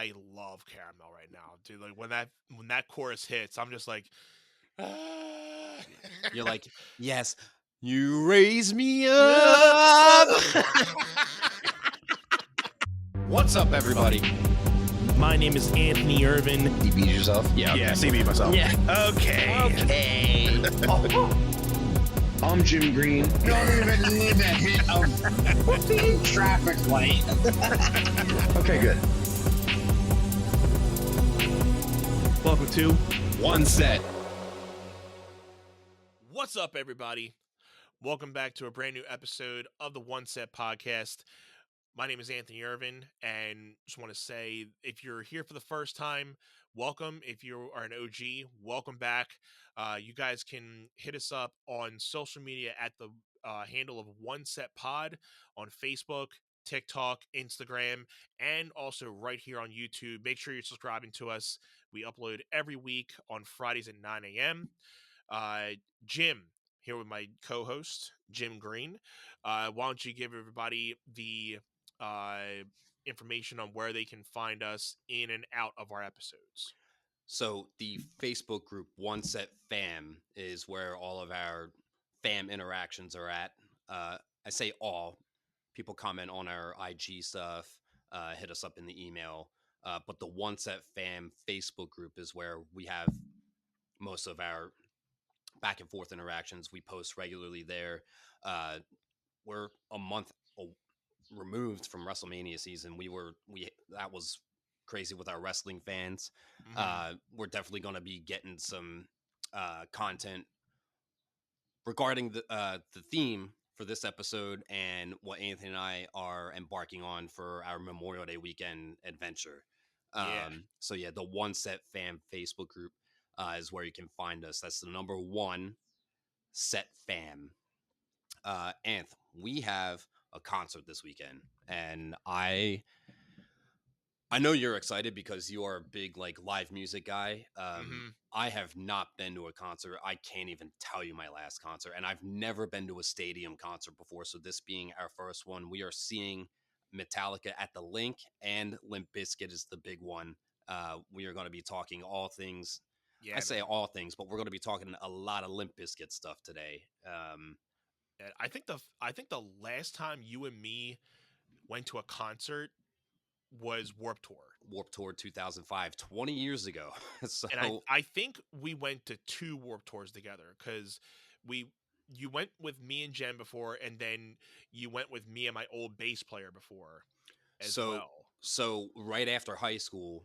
I love Caramel right now, dude. Like when that chorus hits, I'm just like, ah. You're like, yes, you raise me up. What's up, everybody? My name is Anthony Irvin. You beat yourself? Yeah. Yes, I beat myself. Yeah. Okay. I'm Jim Green. Don't even need a hit of whooping traffic light. Okay, good. Welcome to One set. What's up, everybody? Welcome back to a brand new episode of the One Set Podcast. My name is Anthony Irvin, and just want to say, if you're here for the first time, welcome. If you are an OG, welcome back. You guys can hit us up on social media at the handle of One Set Pod on Facebook, TikTok, Instagram, and also right here on YouTube. Make sure you're subscribing to us. We upload every week on Fridays at 9 a.m. Jim, here with my co-host, Jim Green. Why don't you give everybody the information on where they can find us in and out of our episodes? So the Facebook group One Set Fam is where all of our fam interactions are at. I say all. People comment on our IG stuff, hit us up in the email. But the One Set Fam Facebook group is where we have most of our back and forth interactions. We post regularly there. We're a month removed from WrestleMania season. We that was crazy with our wrestling fans. We're definitely going to be getting some content regarding the theme for this episode and what Anthony and I are embarking on for our Memorial Day weekend adventure. So yeah, the One Set Fam Facebook group is where you can find us. That's the number One Set Fam. Anth, we have a concert this weekend, and I know you're excited because you are a big like live music guy. I have not been to a concert. I can't even tell you my last concert, and I've never been to a stadium concert before. So this being our first one, we are seeing Metallica at the Link, and Limp Bizkit is the big one. We are going to be talking all things. Yeah, I say all things, but we're going to be talking a lot of Limp Bizkit stuff today. I think the last time you and me went to a concert was Warped Tour. Warped Tour 2005, 20 years ago. So And I think we went to two Warped Tours together because you went with me and Jen before, and then you went with me and my old bass player before as well. So right after high school,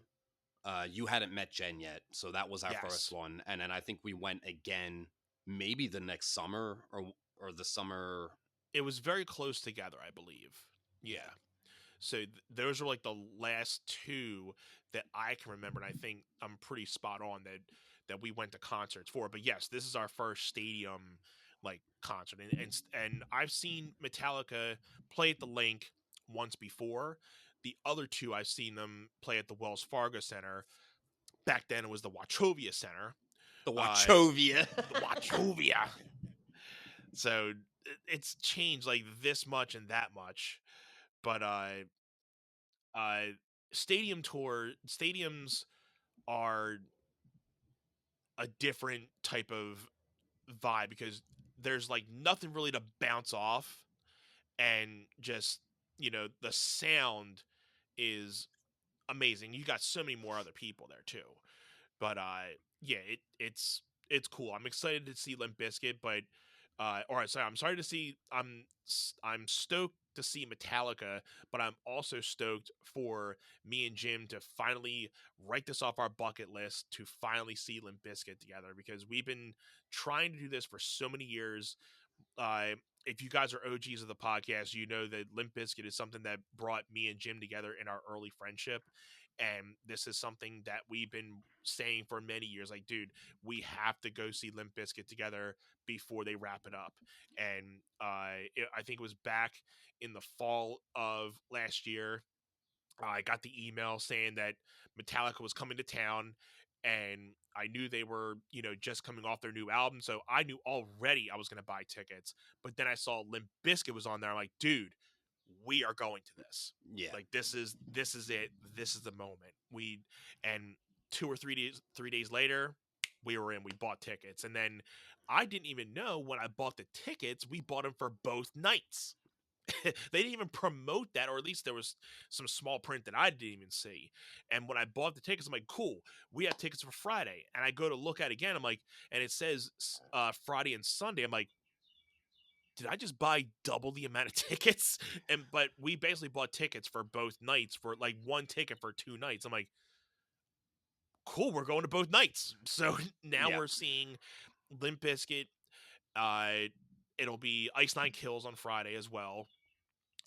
you hadn't met Jen yet, so that was our Yes. first one, and then I think we went again, maybe the next summer or the summer. It was very close together, I believe. Yeah. So those are like the last two that I can remember, and I think I'm pretty spot on that we went to concerts for. But yes, this is our first stadium like concert, and I've seen Metallica play at the Link once before. The other two I've seen them play at the Wells Fargo Center. Back then it was the Wachovia Center. The Wachovia. The Wachovia. So it's changed like this much and that much. But stadiums are a different type of vibe because there's like nothing really to bounce off, and just the sound is amazing. You got so many more other people there too. But yeah, it's cool. I'm excited to see Limp Bizkit, but I'm stoked to see Metallica, but I'm also stoked for me and Jim to finally write this off our bucket list to finally see Limp Bizkit together, because we've been trying to do this for so many years. If you guys are OGs of the podcast, you know that Limp Bizkit is something that brought me and Jim together in our early friendship. And this is something that we've been saying for many years. Like, dude, we have to go see Limp Bizkit together before they wrap it up. And I think it was back in the fall of last year. I got the email saying that Metallica was coming to town, and I knew they were, just coming off their new album. So I knew already I was going to buy tickets. But then I saw Limp Bizkit was on there. I'm like, dude, we are going to this. Yeah. Like this is it. This is the moment. And 2 or 3 days later, we were in. We bought tickets, and then I didn't even know when I bought the tickets, we bought them for both nights. They didn't even promote that, or at least there was some small print that I didn't even see. And when I bought the tickets, I'm like, cool, we have tickets for Friday. And I go to look at it again, I'm like, and it says Friday and Sunday. I'm like, did I just buy double the amount of tickets? But we basically bought tickets for both nights for like one ticket for 2 nights. I'm like, cool, we're going to both nights. So now Yeah. we're seeing Limp Bizkit. It'll be Ice Nine Kills on Friday as well.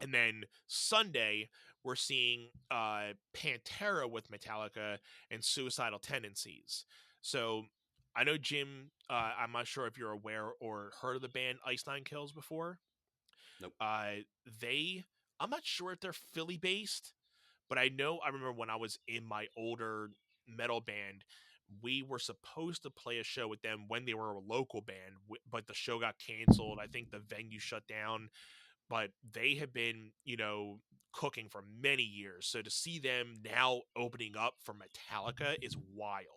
And then Sunday, we're seeing Pantera with Metallica and Suicidal Tendencies. So I know, Jim, I'm not sure if you're aware or heard of the band Ice Nine Kills before. Nope. I'm not sure if they're Philly based, but I remember when I was in my older metal band, we were supposed to play a show with them when they were a local band, but the show got canceled. I think the venue shut down, but they have been, cooking for many years. So to see them now opening up for Metallica is wild.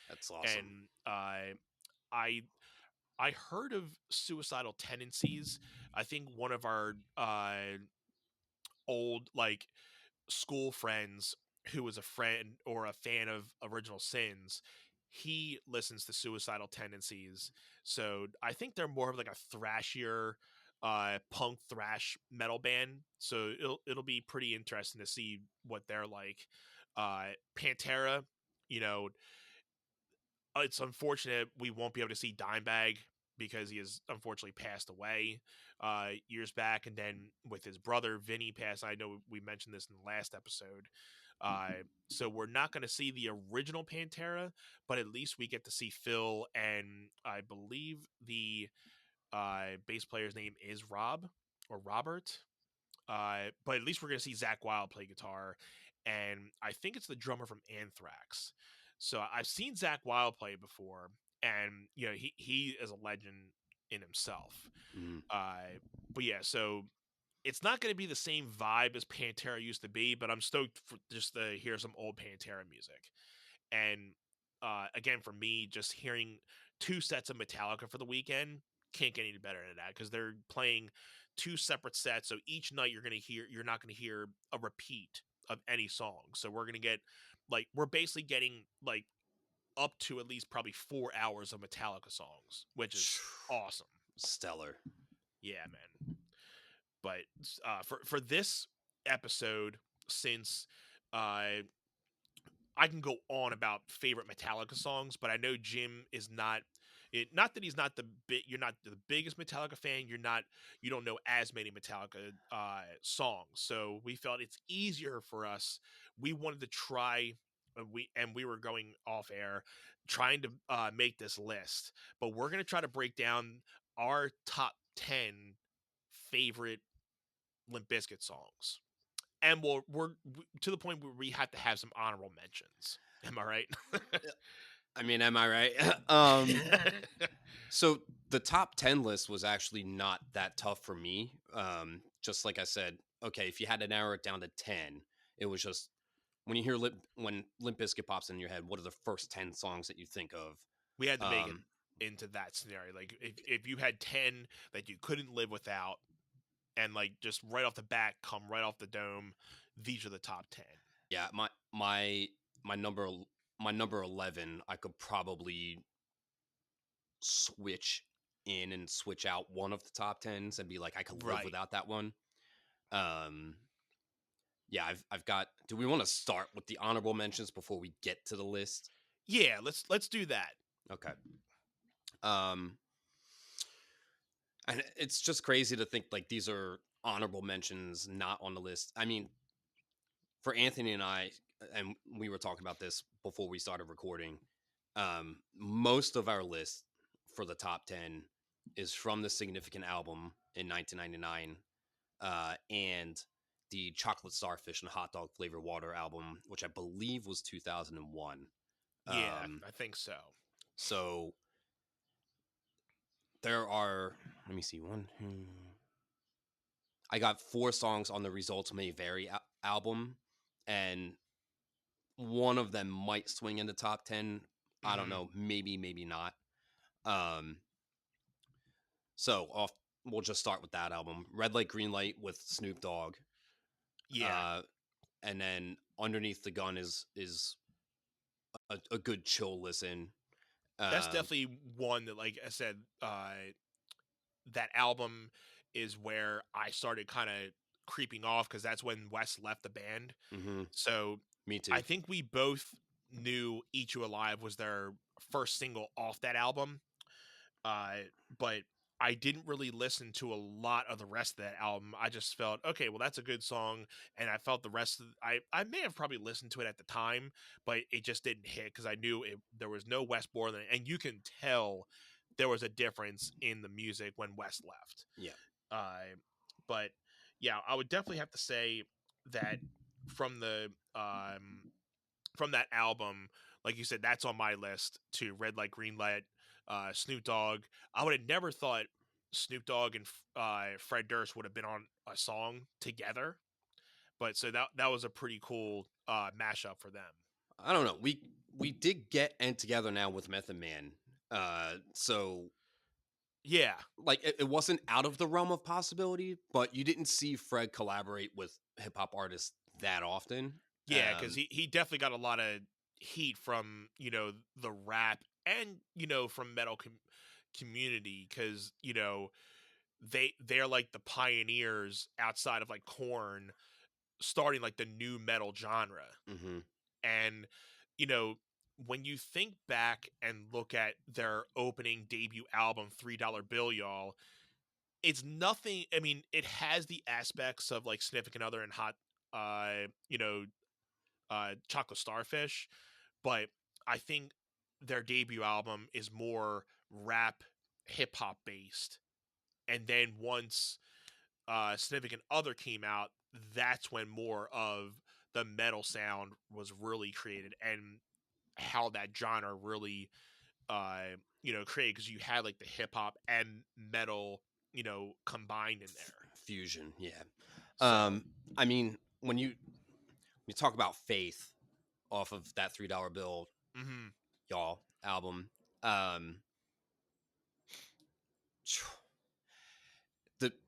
That's awesome. And I I heard of Suicidal Tendencies. I think one of our old school friends who was a friend or a fan of Original Sins, he listens to Suicidal Tendencies. So I think they're more of like a thrashier punk thrash metal band. So it'll be pretty interesting to see what they're like. Pantera, you know, it's unfortunate we won't be able to see Dimebag because he has unfortunately passed away years back, and then with his brother Vinny passed. I know we mentioned this in the last episode. So we're not going to see the original Pantera, but at least we get to see Phil, and I believe the bass player's name is Rob or Robert. But at least we're going to see Zach Wilde play guitar, and I think it's the drummer from Anthrax. So I've seen Zach Wilde play before, and he is a legend in himself. Mm. But yeah, so it's not going to be the same vibe as Pantera used to be, but I'm stoked for just to hear some old Pantera music. And again, for me, just hearing 2 sets of Metallica for the weekend can't get any better than that, because they're playing 2 separate sets. So each night you're not going to hear a repeat of any song. So we're going to get we're basically getting up to at least probably 4 hours of Metallica songs, which is awesome. Stellar. Yeah, man. But for this episode, since I can go on about favorite Metallica songs, but I know Jim is not. Not that he's not you're not the biggest Metallica fan. You don't know as many Metallica songs. So we felt it's easier for us. We wanted to try. We were going off air, trying to make this list. But we're gonna try to break down our top 10 favorite Limp Bizkit songs, and we're to the point where we have to have some honorable mentions. Am I right? I mean, am I right? So the top 10 list was actually not that tough for me. Just like I said, okay, if you had to narrow it down to 10, it was just when you hear when Limp Bizkit pops in your head, what are the first 10 songs that you think of? We had to make it into that scenario. Like if you had 10 that you couldn't live without, and just right off the bat, come right off the dome, these are the top 10. Yeah, my number 11, I could probably switch in and switch out one of the top 10s and be like, I could live without that one. Yeah, I've got. Do we want to start with the honorable mentions before we get to the list? Yeah, let's do that. Okay. And it's just crazy to think these are honorable mentions not on the list. I mean, for Anthony and I, and we were talking about this before we started recording, most of our list for the top 10 is from the Significant album in 1999, and the Chocolate Starfish and Hot Dog Flavor Water album, which I believe was 2001. Yeah, I think so. So there are, let me see, one, I got 4 songs on the Results May Vary album, and one of them might swing in the top 10. I don't Hmm. know, maybe not. Um, so we'll just start with that album, Red Light Green Light with Snoop Dogg, Yeah, uh, and then Underneath the Gun is a good chill listen. that's Um, definitely one that, like I said, that album is where I started kind of creeping off because that's when Wes left the band. mhm, So me I too. think we both knew "Eat You Alive" was their first single off that album, uh, but I didn't really listen to a lot of the rest of that album. I just felt, okay, well, that's a good song, and I felt the rest of I may have probably listened to it at the time, but it just didn't hit because I knew there was no Wes Borland, and you can tell there was a difference in the music when Wes left. Yeah. Uh, but yeah, I would definitely have to say that from the from that album, like you said, that's on my list too. Red Light, Green Light, Snoop Dogg. I would have never thought Snoop Dogg and Fred Durst would have been on a song together, but so that was a pretty cool mashup for them. I don't know. We did get End Together Now with Method Man. So Yeah, like it wasn't out of the realm of possibility, but you didn't see Fred collaborate with hip hop artists that often. yeah, because he definitely got a lot of heat from the rap and from metal community because they're like the pioneers outside of like Corn starting like the new metal genre. Mhm. And you know, when you think back and look at their opening debut album, $3 Bill, y'all, it's nothing. I mean, it has the aspects of like Significant Other and Hot, uh, you know, Chocolate Starfish, but I think their debut album is more rap, hip hop based. And then once Significant Other came out, that's when more of the metal sound was really created and how that genre really created because you had like the hip hop and metal combined in there. Fusion, yeah. So I mean, when you talk about Faith off of that $3 Bill, mhm, y'all album, um,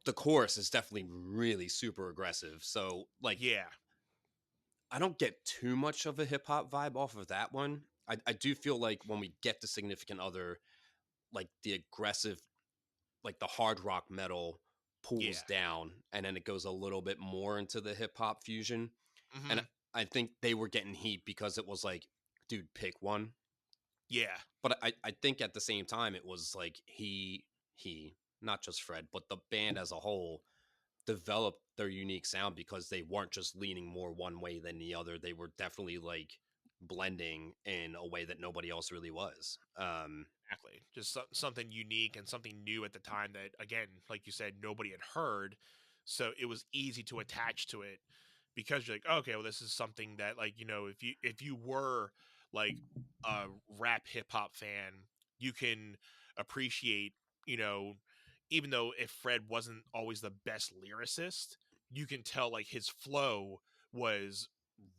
the chorus is definitely really super aggressive. So like yeah. I don't get too much of a hip hop vibe off of that one. I do feel like when we get to Significant Other, like the aggressive, like the hard rock metal pulls Yeah. down and then it goes a little bit more into the hip hop fusion. And Mhm. I think they were getting heat because it was like, dude, pick one. Yeah. But I think at the same time, it was like he, not just Fred, but the band as a whole developed their unique sound because they weren't just leaning more one way than the other. They were definitely like blending in a way that nobody else really was. Exactly. Just something unique and something new at the time that, again, like you said, nobody had heard. So it was easy to attach to it because you're like, okay, well, this is something that, like, if you were like a rap hip hop fan, you can appreciate, you know, even though if Fred wasn't always the best lyricist, you can tell like his flow was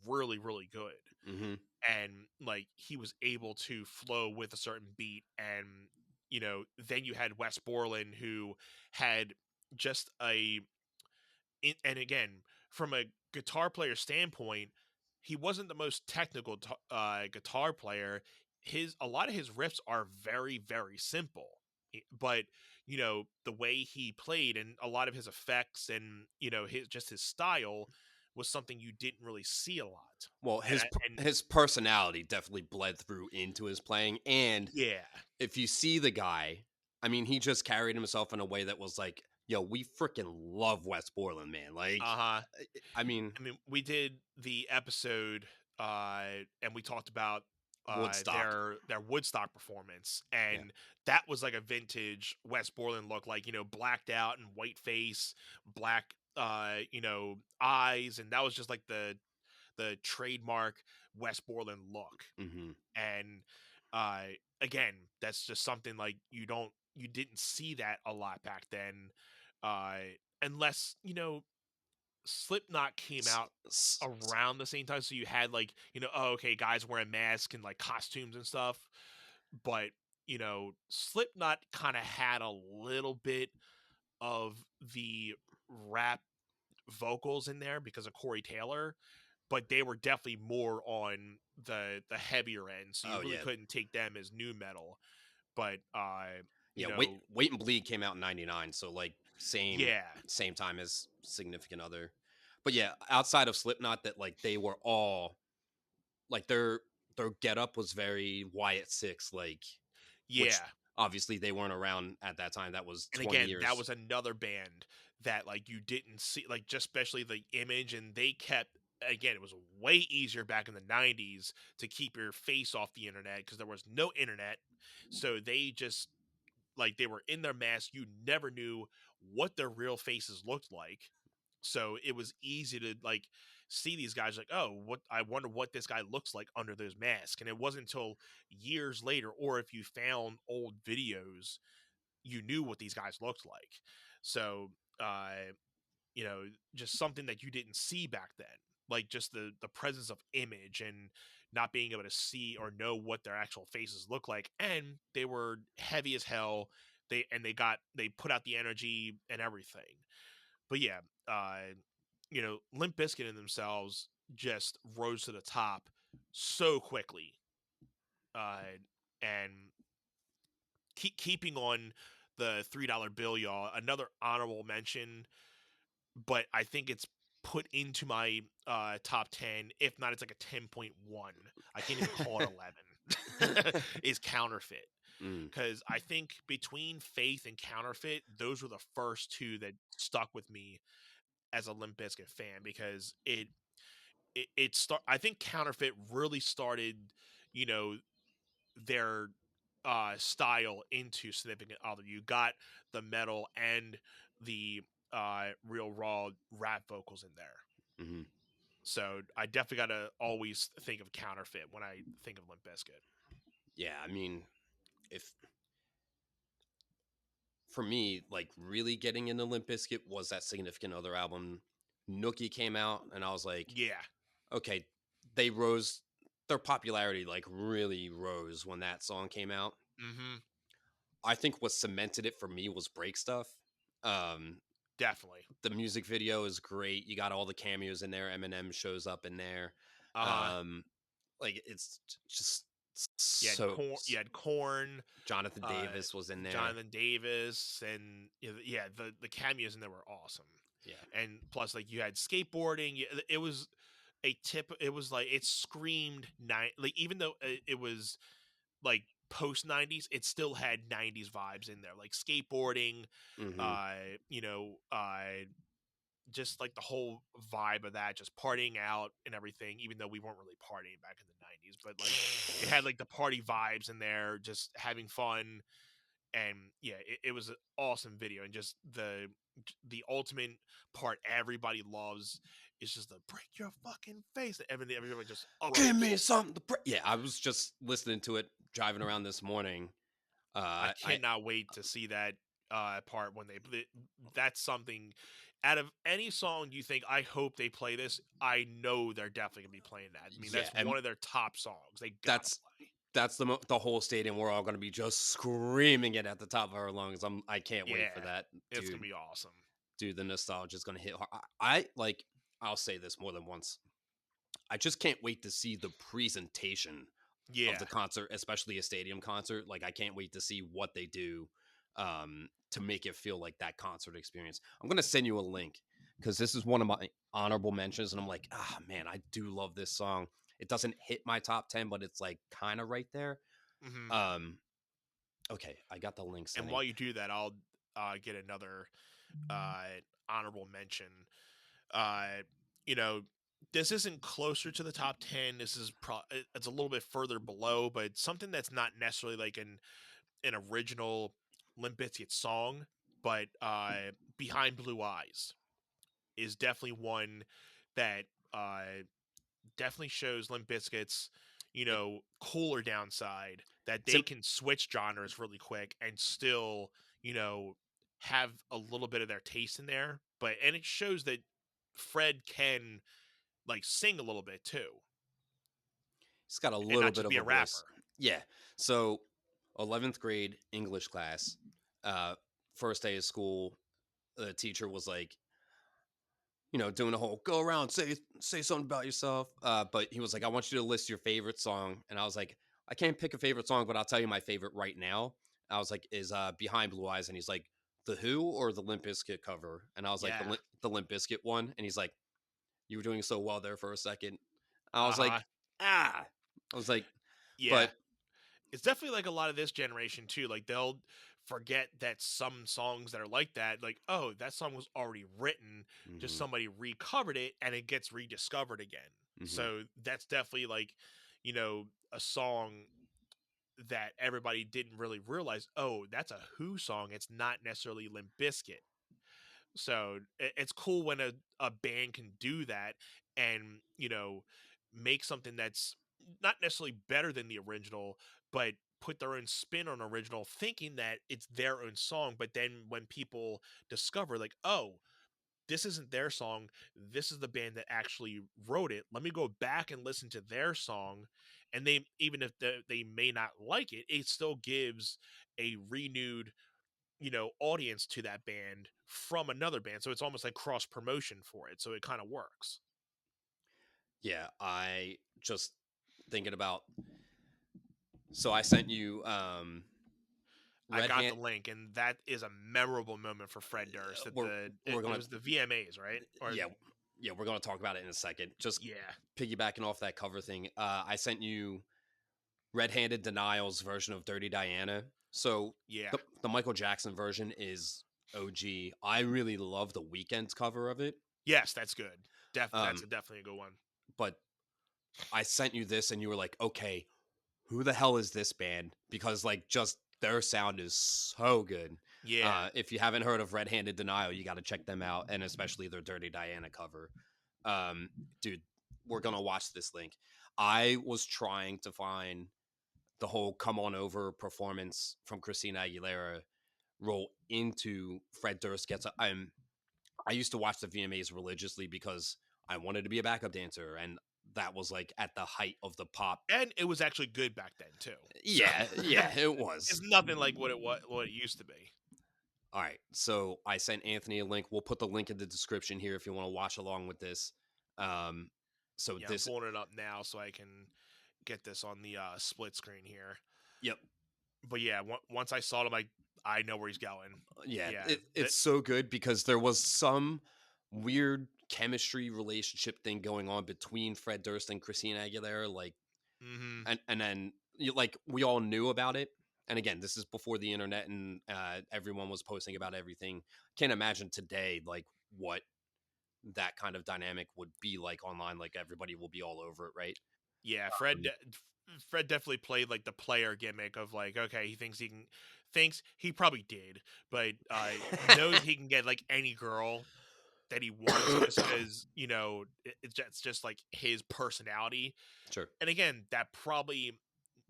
really, really good hmm and like he was able to flow with a certain beat and then you had Wes Borland who had just and again from a guitar player standpoint he wasn't the most technical guitar player. His a lot of his riffs are very, very simple, but the way he played and a lot of his effects and his style was something you didn't really see a lot. Well, and I, and his personality definitely bled through into his playing, and yeah. if you see the guy, I mean, he just carried himself in a way that was like, yo, we freaking love West Borland, man. Like, Uh-huh. I mean, I mean, we did the episode and we talked about Woodstock. their Woodstock performance Yeah. and that was like a vintage West Borland look, like, blacked out and white face, black eyes, and that was just like the trademark West Borland look. hmm And uh again, that's just something like you didn't see that a lot back then. uh unless, Slipknot came S- out s- s- around the same time, so you had like, oh, okay, guys wearing masks and like costumes and stuff. But, Slipknot kind of had a little bit of the rap vocals in there because of Corey Taylor, but they were definitely more on the heavier end, so you oh really yeah, couldn't take them as new metal. But you yeah. Wait, know, Wait and Bleed came out in '99, so like yeah, same time as Significant Other. But yeah, outside of Slipknot, that like they were all like their get up was very Wyatt Six, like, which yeah. obviously they weren't around at that time. That was And 20 again, that years. was another band that like you didn't see, like, just especially the image, and they kept, again, it was way easier back in the 90s to keep your face off the internet because there was no internet. So they just, like, they were in their mask. You never knew what their real faces looked like. So it was easy to like see these guys like, oh, what, I wonder what this guy looks like under those masks. And it wasn't until years later, or if you found old videos, you knew what these guys looked like. So, you know, just something that you didn't see back then, like just the presence of image and not being able to see or know what their actual faces look like. And they were heavy as hell. They put out the energy and everything. But yeah, Limp Bizkit in themselves just rose to the top so quickly. And keeping on the $3 bill, y'all. Another honorable mention, but I think it's put into my top 10. If not, it's like a 10.1. I can't even call it 11. Is Counterfeit. Mm, Because I think between Faith and Counterfeit, those were the first two that stuck with me as a Limp Bizkit fan, because I think Counterfeit really started, you know, their style into Significant Other. You got the metal and the real raw rap vocals in there. hmm. So I definitely got to always think of Counterfeit when I think of Limp Bizkit. Yeah, I mean, if for me, like really getting into Limp Bizkit was that Significant Other album. Nookie came out, and I was like, Yeah. okay, they rose. Their popularity like really rose when that song came out. Mm-hmm. I think what cemented it for me was Break Stuff. Um, Definitely. the music video is great. You got all the cameos in there. Eminem shows up in there. Uh-huh. Um, like it's just You had so. Corn, Jonathan uh, Davis was in there. Jonathan Davis, and yeah, the cameos in there were awesome. Yeah. And plus, like, you had skateboarding. It was a tip. It was like it screamed like, even though it was like post 90s, it still had 90s vibes in there, like skateboarding, Hmm. uh you know uh just like the whole vibe of that, just partying out and everything, even though we weren't really partying back in the 90s, but like it had like the party vibes in there, just having fun. And yeah, it was an awesome video. And just the ultimate part everybody loves is just the break your fucking face, and everybody just Give erupts. me something to break. Yeah, I was just listening to it driving around this morning. I I cannot wait to see that part when that's something. Out of any song you think, I hope they play this, I know they're definitely gonna be playing that. I mean, yeah, that's and one of their top songs. They gotta that's play. that's the whole stadium. We're all going to be just screaming it at the top of our lungs. I can't wait for Yeah, that, it's dude. gonna be awesome. Dude, the nostalgia is going to hit hard. I like. I'll say this more than once. I just can't wait to see the presentation of Yeah. the concert, especially a stadium concert. Like I can't wait to see what they do to make it feel like that concert experience. I'm gonna send you a link because this is one of my honorable mentions, and I'm like, ah, man, I do love this song. It doesn't hit my top 10, but it's like kind of right there. Hmm. Um, okay, I got the link And setting. while you do that, I'll get another uh, honorable mention. Uh, you know, this isn't closer to the top 10. This is it's a little bit further below, but something that's not necessarily like an original Limp Bizkit song, but Behind Blue Eyes is definitely one that definitely shows Limp Bizkit's, It, cooler downside, that it's they can switch genres really quick and still, you know, have a little bit of their taste in there, and it shows that Fred can like sing a little bit too, He's got a and little not bit just of be a a voice. rapper. Yeah. So 11th grade English class, first day of school, the teacher was like, doing the whole go around, say something about yourself. But he was like, I want you to list your favorite song. And I was like, I can't pick a favorite song, but I'll tell you my favorite right now. I was like, is Behind Blue Eyes. And he's like, the Who or the Limp Bizkit cover? And I was like, Yeah. the Limp Bizkit one. And he's like, you were doing so well there for a second. I was Uh-huh. like, ah. I was like, Yeah. but It's definitely like a lot of this generation too. Like they'll forget that some songs that are like that, like, oh, that song was already written, just mhm, somebody recovered it and it gets rediscovered again. mhm. So that's definitely like, a song that everybody didn't really realize, oh, that's a Who song. It's not necessarily Limp Bizkit. So it's cool when a band can do that and, make something that's not necessarily better than the original, but put their own spin on original, thinking that it's their own song. But then when people discover, like, oh, this isn't their song, this is the band that actually wrote it. Let me go back and listen to their song. And they, even if they may not like it, it still gives a renewed audience to that band from another band. So it's almost like cross promotion for it. So it kind of works. Yeah, I just thinking about. So I sent you I Red got the Hand. link, and that is a memorable moment for Fred Durst. At We're we're it gonna was the VMAs, right? Or yeah yeah we're gonna talk about it in a second. Just yeah, piggybacking off that cover thing. I sent you Red Handed Denial's version of Dirty Diana. So yeah, the Michael Jackson version is OG. I really love the Weeknd's cover of it. yes, that's good. That's Um, definitely a good one. but I sent you this and you were like, okay, who the hell is this band? Because like just their sound is so good. Yeah, If you haven't heard of Red Handed Denial, you got to check them out, and especially their Dirty Diana cover. Um, Dude, we're gonna watch this link. I was trying to find the whole "Come On Over" performance from Christina Aguilera roll into Fred Durst gets. I used to watch the VMAs religiously because I wanted to be a backup dancer, and that was like at the height of the pop. and it was actually good back then too. So Yeah, yeah, it it's was. nothing like what it used to be. All right, so I sent Anthony a link. We'll put the link in the description here if you want to watch along with this. Um, so Yeah, I'm this, pulling it up now so I can get this on the split screen here. yep, But yeah, once I saw him, I know where he's going. yeah, Yeah, it's so good because there was some weird chemistry relationship thing going on between Fred Durst and Christina Aguilera, like, mm-hmm. and then like we all knew about it. And again, this is before the internet and everyone was posting about everything. Can't imagine today like what that kind of dynamic would be like online. Like everybody will be all over it, right? Yeah, Um, Fred definitely played like the player gimmick of like, okay, thinks he probably did, but knows he can get like any girl that he wants just because it's just like his personality. Sure. And again, that probably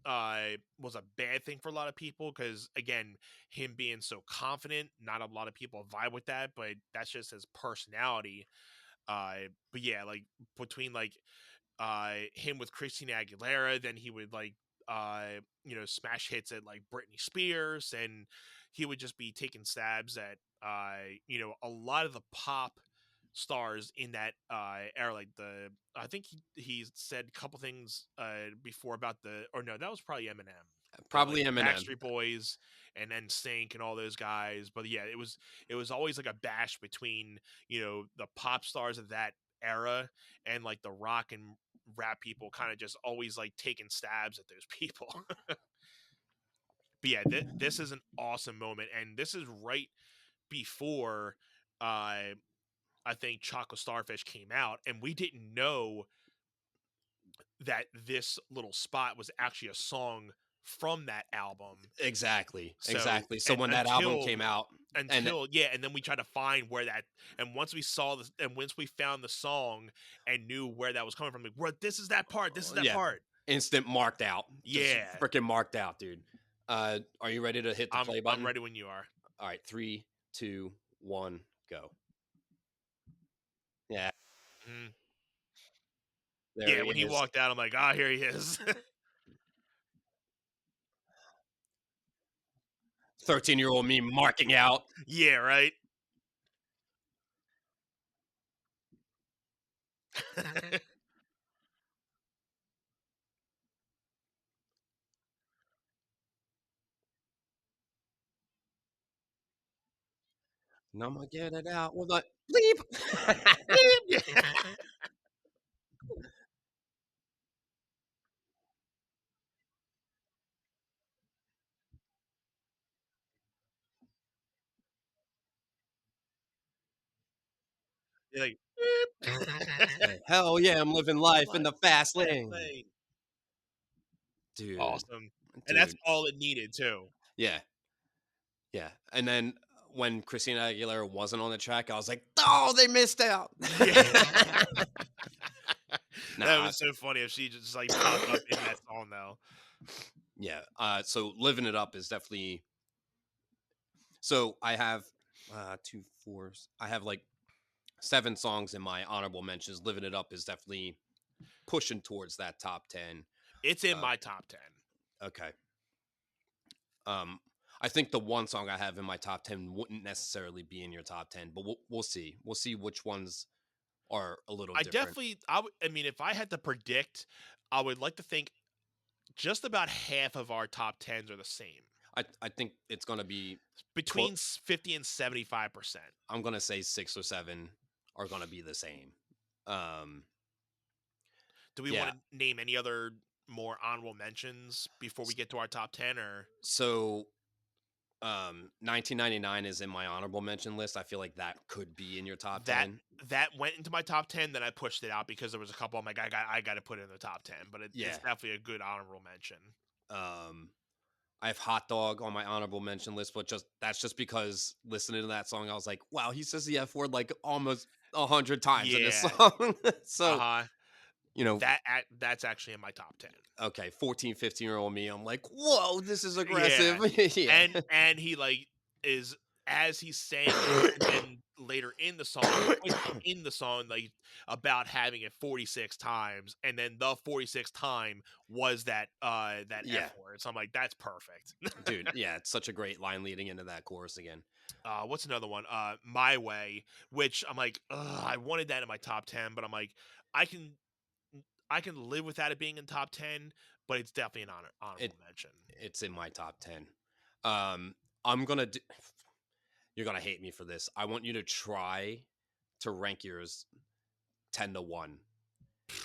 was a bad thing for a lot of people because again, him being so confident, not a lot of people vibe with that, but that's just his personality. But yeah, like between like him with Christina Aguilera, then he would like smash hits at like Britney Spears, and he would just be taking stabs at a lot of the pop stars in that era. Like I think he said a couple things before about that was probably Eminem. Like Probably the Eminem. Backstreet Boys and then Sync and all those guys. But yeah, it was always like a bash between the pop stars of that era and like the rock and rap people, kind of just always like taking stabs at those people. But yeah, this is an awesome moment, and this is right before I think Chocolate Starfish came out, and we didn't know that this little spot was actually a song from that album. Exactly. So Exactly. So when that album came out, and and then we tried to find where that, and once we saw this, and once we found the song and knew where that was coming from, like, where this is that part, this is that yeah, part. instant marked out. Just Yeah, freaking marked out, dude. Are you ready to hit the play I'm button? ready when you are. All right, 3, 2, 1, go. Yeah, Mhm. there Yeah, he when he is. walked out, I'm like, "Ah, here he is." 13-year-old me marking out. Yeah, right? And I'm gonna get it out with a bleep. Yeah. You're like, "Beep." Hell yeah, I'm living life in Life the in the fast fast lane. lane. Dude, Awesome. And that's dude. all it needed too. Yeah, yeah. And then when Christina Aguilera wasn't on the track, I was like, oh, they missed out. Yeah. That Nah, was so funny if she just like popped up in that song though. yeah. So living it up is definitely. So I have two fours. I have like 7 songs in my honorable mentions. Living it up is definitely pushing towards that top 10. It's in Uh, my top 10. okay. Um, I think the one song I have in my top 10 wouldn't necessarily be in your top 10, but we'll see. We'll see which ones are a little I different. definitely I mean if I had to predict, I would like to think just about half of our top 10s are the same. I think it's gonna be Between 50 and 75%. I'm gonna say 6 or 7 are gonna be the same. Um, Do we want yeah. to name any other more honorable mentions before we s- get to our top 10 or So 1999 is in my honorable mention list. I feel like that could be in your top that 10. that went into my top 10, then I pushed it out because there was a couple I'm like I got to put it in the top 10, but it's Yeah. definitely a good honorable mention. Um, I have Hot Dog on my honorable mention list, but that's just because listening to that song, I was like, wow, he says the F word like almost 100 times in this Yeah. song. So, Uh-huh. you know, That's actually in my top 10. okay, 14, 15-year-old me, I'm like, whoa, this is aggressive. Yeah. Yeah. And he like is as he's saying it and then later in the song twice in the song like about having it 46 times and then the 46th time was that Yeah, F word. So I'm like that's perfect. dude. Yeah, it's such a great line leading into that chorus again. What's another one? My Way, which I'm like, ugh, I wanted that in my top 10, but I'm like I can I can live without it being in top 10, but it's definitely an It honorable mention. it's in my top 10. Um, I'm gonna do. You're gonna hate me for this. I want you to try to rank yours 10 to 1.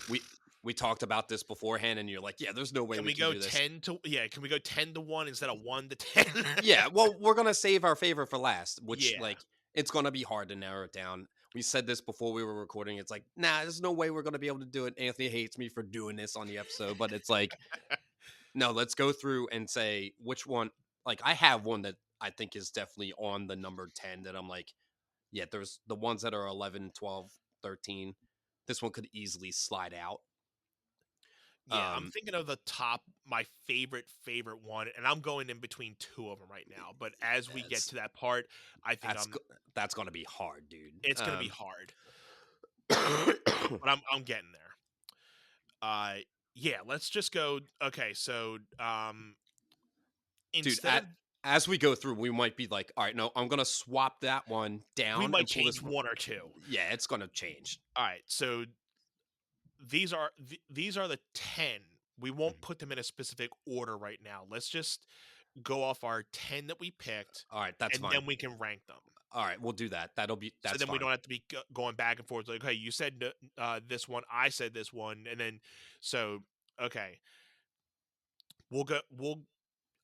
We we talked about this beforehand, and you're like, yeah, there's no way Can we we can go do this. 10 to yeah, can we go 10 to 1 instead of 1 to 10? Yeah, well, we're gonna save our favorite for last, which Yeah. like it's gonna be hard to narrow it down. We said this before we were recording. It's like, nah, there's no way we're gonna be able to do it. Anthony hates me for doing this on the episode, but it's like, no, let's go through and say which one. Like, I have one that I think is definitely on the number 10 that I'm like, yeah, there's the ones that are 11, 12, 13. This one could easily slide out. Yeah, I'm Um, thinking of the top my favorite one, and I'm going in between 2 of them right now, but as we get it's to that part, I think that's that's gonna be hard, dude. it's gonna be hard, Um, but I'm getting there. Uh, yeah, let's just go okay, so, dude, instead of as we go through, we might be like, all right, no, I'm gonna swap that one we down might and pull change this one. 1 or 2. Yeah, it's gonna change. Alright, so these are the 10. We won't Mhm. put them in a specific order right now. Let's just go off our 10 that we picked, All right, that's and fine. then we can rank them. All right, we'll do that. So That's then we fine. don't have to be going back and forth. Like, okay, you said this one, I said this one, and then so okay, we'll go.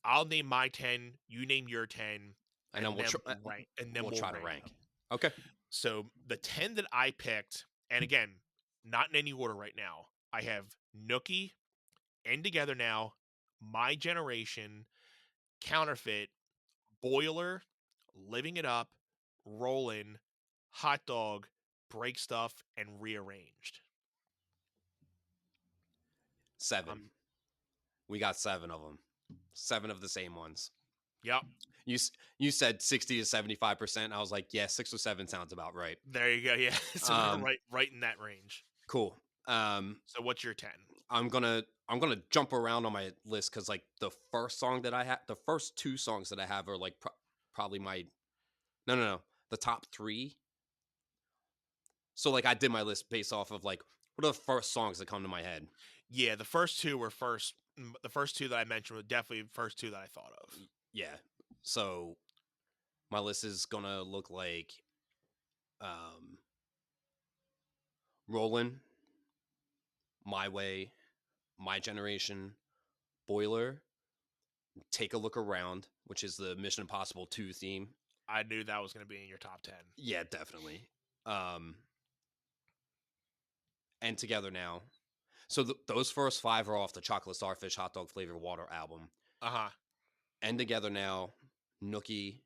I'll name my 10. You name your 10, And then and then we'll rank. And then we'll we'll try to rank rank. them. Okay. So the 10 that I picked, and again, not in any order right now. I have Nookie, End Together Now, My Generation, Counterfeit, Boiler, Living It Up, Rollin', Hot Dog, Break Stuff, and Rearranged. 7. Um, We got 7 of them. 7 of the same ones. Yep. You said 60 to 75%. I was like, yeah, 6 or 7 sounds about right. There you go. Yeah. So we're Um, right in that range. cool. So what's your 10? I'm gonna jump around on my list because like the first song that I have, the first 2 songs that I have are like probably my no, the top 3. So like I did my list based off of like what are the first songs that come to my head. Yeah, the first two were the first two that I mentioned were definitely the first two that I thought of. Yeah. So my list is gonna look like um Rollin', My Way, My Generation, Boiler, Take a Look Around, which is the Mission Impossible 2 theme. I knew that was going to be in your top 10. Yeah, definitely. And Together Now. So those first 5 are off the Chocolate Starfish Hot Dog Flavored Water album. Uh-huh. And Together Now, Nookie,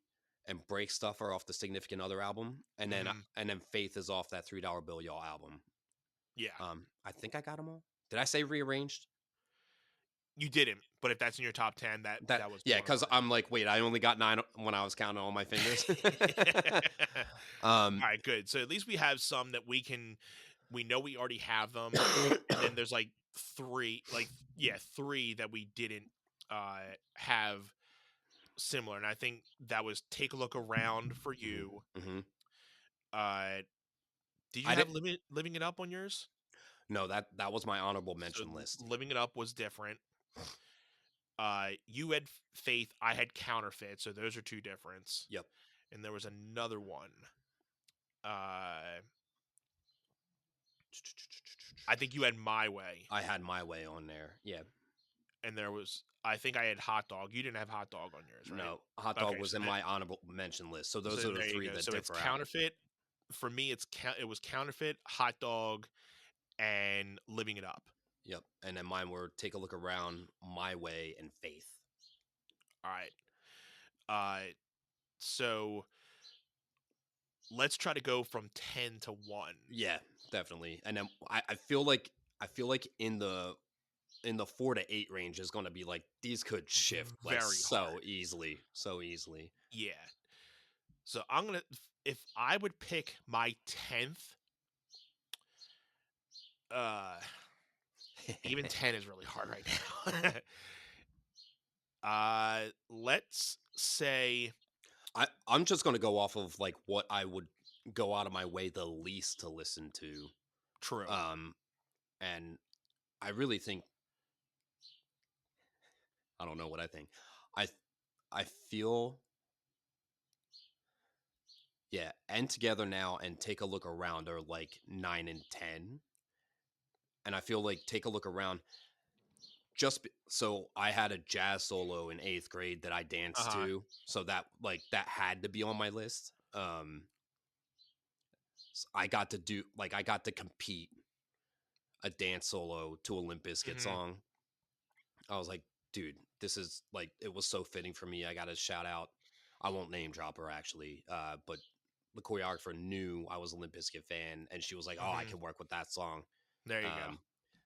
and Break Stuff are off the Significant Other album. And then Faith is off that $3 Bill Y'all album. Yeah. I think I got them all. Did I say rearranged? You didn't, but if that's in your top 10, that was yeah, one of because mine. I'm like, wait, I only got 9 when I was counting all my fingers. All right, good. So at least we have some that we know we already have them, and then there's like 3 that we didn't have similar, and I think that was Take a Look Around for you. Mm-hmm. Did you have Living It Up on yours? No, that was my honorable mention list. Living It Up was different. You had Faith, I had Counterfeit, so those are 2 difference. Yep. And there was another one. I think you had My Way. I had My Way on there. Yeah. And there was, I think I had Hot Dog. You didn't have Hot Dog on yours, right? No, Hot Dog was in my honorable mention list. So those are the 3 that so differ. it's Counterfeit. For me, it was Counterfeit, Hot Dog, and Living It Up. Yep. And then mine were Take a Look Around, My Way, and Faith. All right. So let's try to go from 10 to 1. Yeah, definitely. And then I feel like in the 4 to 8 range is going to be like these could shift like so easily. Yeah. So I'm going to, if I would pick my 10th, even 10 is really hard right now. Let's say I'm just going to go off of like what I would go out of my way the least to listen to. True. And I really think, I don't know what I think. I feel, yeah, And Together Now and Take a Look Around are like 9 and 10. And I feel like Take a Look Around, so I had a jazz solo in 8th grade that I danced to. So that had to be on my list. I got to compete a dance solo to a Limp Bizkit song. I was like, dude, this is like, it was so fitting for me. I got to shout out. I won't name drop her actually, but the choreographer knew I was a Limp Bizkit fan, and she was like, "Oh, I can work with that song." There you go.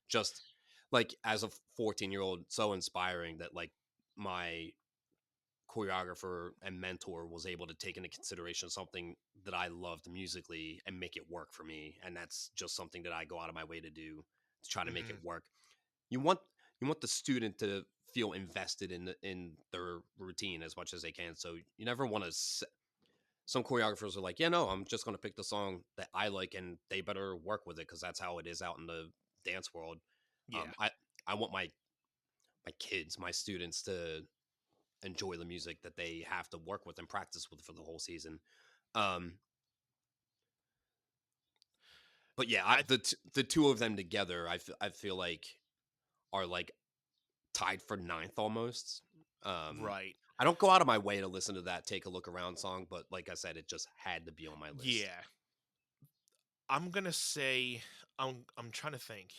Just like as a 14-year-old, so inspiring that like my choreographer and mentor was able to take into consideration something that I loved musically and make it work for me. And that's just something that I go out of my way to do, to try to make it work. You want the student to feel invested in their routine as much as they can. So you never want to. Some choreographers are like, yeah, no, I'm just going to pick the song that I like, and they better work with it because that's how it is out in the dance world. Yeah. I want my kids, my students to enjoy the music that they have to work with and practice with for the whole season. But yeah, the 2 of them together, I feel like are like tied for 9th almost. Right. I don't go out of my way to listen to that Take a Look Around song, but like I said, it just had to be on my list. Yeah. I'm going to say, I'm trying to think.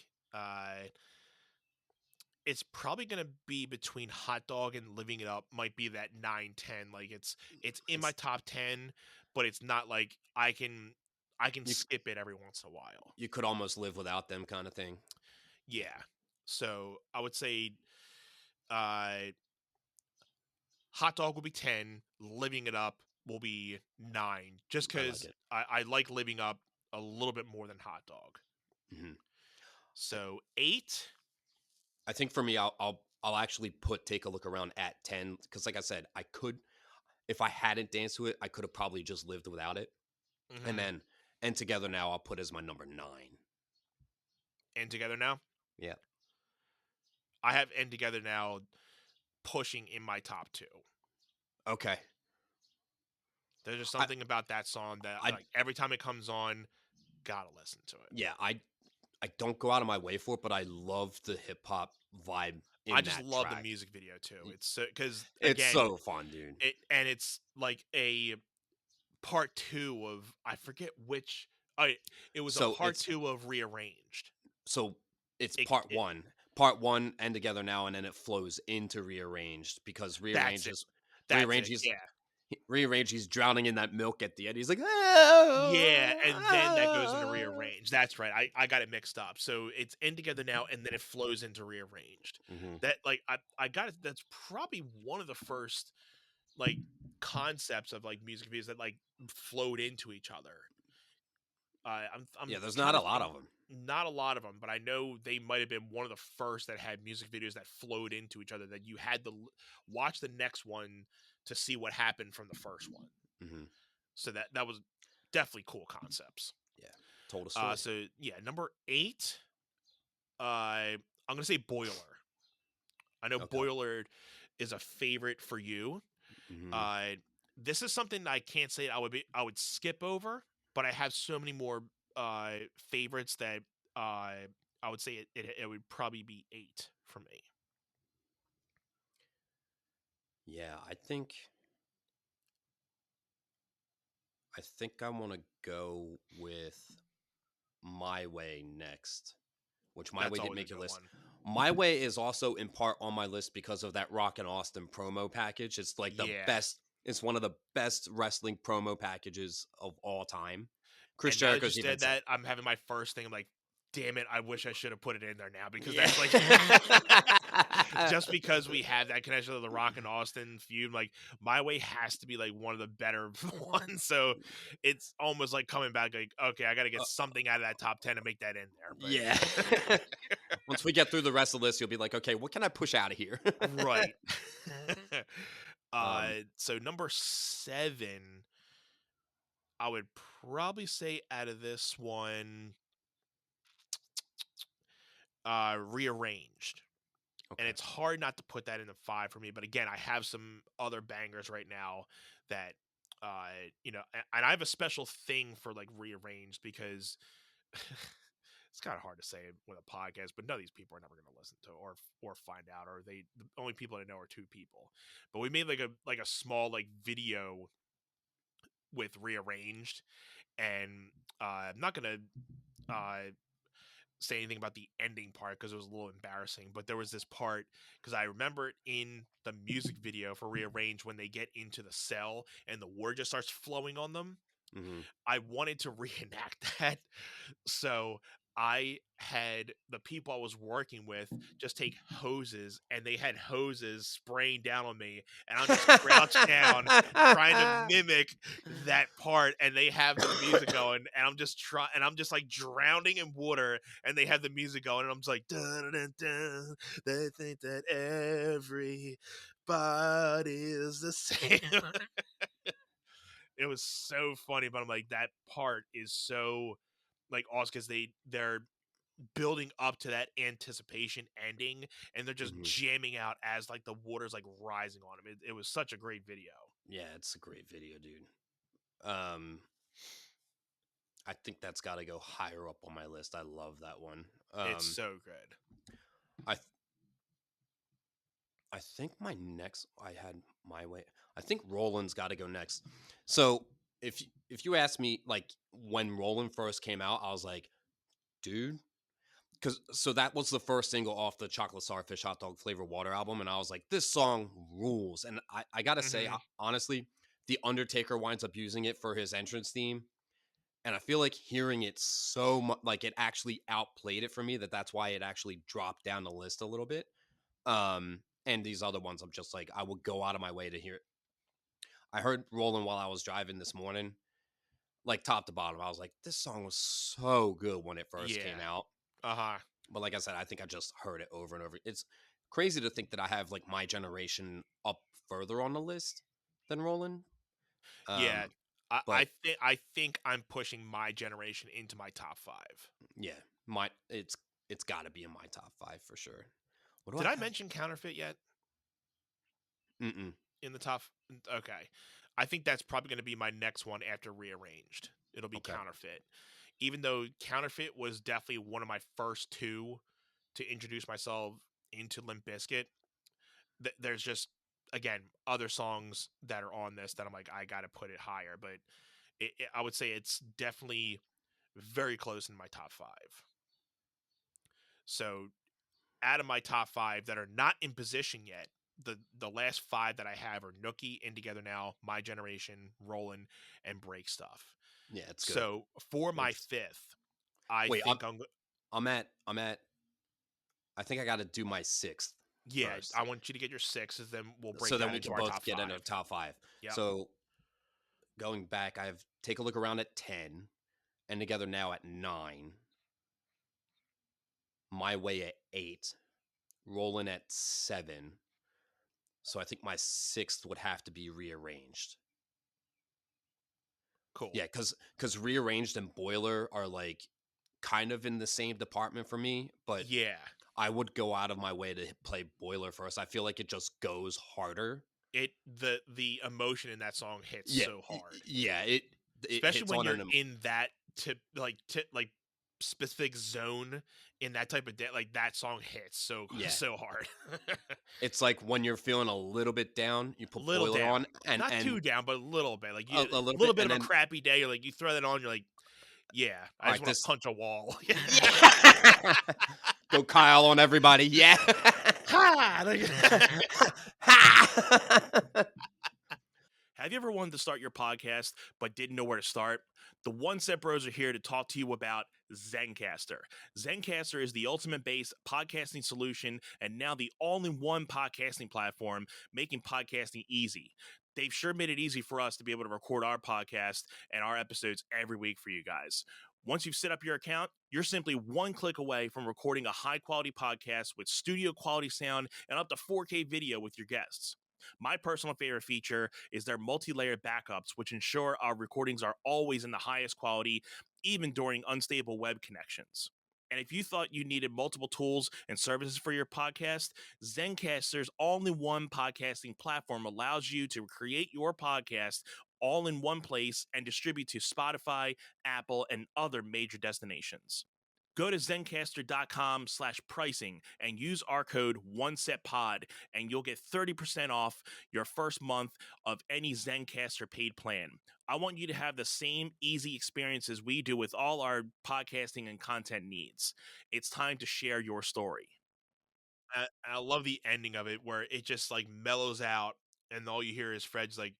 It's probably going to be between Hot Dog and Living It Up. Might be that 9-10. Like it's in my top 10, but it's not like I can skip it every once in a while. You could almost live without them kind of thing. Yeah. So I would say Hot Dog will be 10. Living It Up will be 9. Just I like because it. I like Living Up a little bit more than Hot Dog. Hmm. So 8. I think for me, I'll actually put Take a Look Around at 10 because, like I said, I could, if I hadn't danced to it, I could have probably just lived without it. And Mm-hmm. then And Together Now I'll put as my number 9. And Together Now. Yeah. I have End Together Now pushing in my top 2. Okay. There's just I something about that song that I like every time it comes on, gotta listen to it. yeah, I don't go out of my way for it, but I love the hip hop vibe I in just that love the track. music video too. It's because It's again, so fun, dude. it's like a part 2 of I forget which. It was a So part 2 of Rearranged. so it's It, part it 1. Part 1 and Together Now, and then it flows into Rearranged because that's it. That's Rearrange it. is Yeah. Rearrange he's drowning in that milk at the end. He's like, Yeah, "Oh, and then that goes into oh." Rearranged. That's right. I got it mixed up. So it's In Together Now, and then it flows into Rearranged. Mhm. That like I got it. That's probably one of the first like concepts of like music videos that like flowed into each other. I'm Yeah, there's trying not a to lot think. of them. Not a lot of them, but I know they might have been one of the first that had music videos that flowed into each other. That you had to watch the next one to see what happened from the first one. Mhm. So that was definitely cool concepts. Yeah, told a story. So yeah, number 8. I'm gonna say Boiler. I know Okay. Boiler is a favorite for you. Mhm. Uh, this is something that I can't say I would skip over, but I have so many more favorites that I would say it would probably be 8 for me. Yeah, I think I want to go with My Way next, which My That's Way didn't always a make your good list. one. My Way is also in part on my list because of that Rock and Austin promo package. It's like the Yeah, best. It's one of the best wrestling promo packages of all time. Chris and now that you Jericho's even said said, that, I'm having my first thing. I'm like, damn it! I wish I should have put it in there now because "Yeah, that's like just because we have that connection to the Rock and Austin feud, like My Way has to be like one of the better ones. So it's almost like coming back, like, okay, I got to get uh, something out of that top 10 to make that in there. yeah." Once we get through the rest of the list, you'll be like, "Okay, what can I push out of here?" But right. um, So number 7, I would probably say out of this one, Rearranged. And okay. it's hard not to put that in the 5 for me. But again, I have some other bangers right now that, and I have a special thing for like Rearranged because it's kind of hard to say with a podcast, but none of these people are never going to listen to or find out, or the only people I know are 2 people. But we made like a small like video with Rearranged, and I'm not gonna say anything about the ending part because it was a little embarrassing, but there was this part because I remember it in the music video for Rearrange when they get into the cell and the water just starts flowing on them. Hmm. I wanted to reenact that. So I had the people I was working with just take hoses, and they had hoses spraying down on me, and I'm just crouched down trying to mimic that part, and they have the music going, and I'm just like drowning in water, and they have the music going, and I'm just like, dun, dun, dun, they think that everybody is the same. It was so funny, but I'm like, that part is so like awesome because they're building up to that anticipation ending, and they're just Hmm. jamming out as like the water's like rising on them. It was such a great video. Yeah, it's a great video, dude. Um, I think that's got to go higher up on my list. I love that one. It's so good. I th- I think I had My Way. I think Roland's got to go next. So if you ask me like when Roland first came out, I was like, dude, because so that was the first single off the Chocolate Starfish Hot Dog Flavor Water album, and I was like, this song rules. And I gotta say, Hmm. honestly, the Undertaker winds up using it for his entrance theme, and I feel like hearing it so much, like it actually outplayed it for me. That's why it actually dropped down the list a little bit. and these other ones, I'm just like, I would go out of my way to hear it. I heard Rolling while I was driving this morning, like top to bottom. I was like, this song was so good when it first Yeah. came out. Uh-huh. But like I said, I think I just heard it over and over. It's crazy to think that I have like My Generation up further on the list than Rolling. Yeah. But I think I'm pushing My Generation into my top 5. yeah, my it's got to be in my top 5 for sure. What do Did I I have? mention Counterfeit yet Mm-mm. in the top? Okay. I think that's probably going to be my next one after Rearranged. It'll be Okay. Counterfeit. Even though Counterfeit was definitely one of my first two to introduce myself into Limp Bizkit, there's just, again, other songs that are on this that I'm like, I got to put it higher. But I would say it's definitely very close in my top 5. So out of my top 5 that are not in position yet, the last 5 that I have are Nookie, In Together Now, My Generation, Rollin', and Break Stuff. Yeah, it's good. So for my It's 5th, I wait. think I'm at. I think I got to do my 6th yeah, first. I want you to get your 6s, then we'll break So then that we into can our both top get 5. into top 5. Yep. So going back, I have Take a Look Around at 10, and Together Now at 9, My Way at 8, Rolling at 7. So I think my 6th would have to be Rearranged. Cool. Yeah, because Rearranged and Boiler are like kind of in the same department for me, but Yeah. I would go out of my way to play Boiler first. I feel like it just goes harder. The emotion in that song hits Yeah, so hard. yeah, it Especially hits when on you're an in that like specific zone in that type of like that song hits so Yeah. so hard. It's like when you're feeling a little bit down, you put Little Boiler down, on, and not too down, but a little bit. Like a a little little bit, bit and of a then crappy day. You're like, you throw that on, you're like, yeah, I all just right, want to punch a wall. yeah, go Kyle on everybody, yeah. Ha! Like- Ha! Have you ever wanted to start your podcast but didn't know where to start? The One Set Bros are here to talk to you about Zencaster. Zencaster is the ultimate based podcasting solution and now the all-in-one podcasting platform, making podcasting easy. They've sure made it easy for us to be able to record our podcast and our episodes every week for you guys. Once you've set up your account, you're simply one click away from recording a high-quality podcast with studio-quality sound and up to 4K video with your guests. My personal favorite feature is their multi-layered backups, which ensure our recordings are always in the highest quality, even during unstable web connections. And if you thought you needed multiple tools and services for your podcast, Zencaster's all-in-one podcasting platform allows you to create your podcast all in one place and distribute to Spotify, Apple, and other major destinations. Go to Zencaster.com/pricing and use our code OneSetPod, and you'll get 30% off your first month of any Zencaster paid plan. I want you to have the same easy experience as we do with all our podcasting and content needs. It's time to share your story. I love the ending of it where it just like mellows out, and all you hear is Fred's like,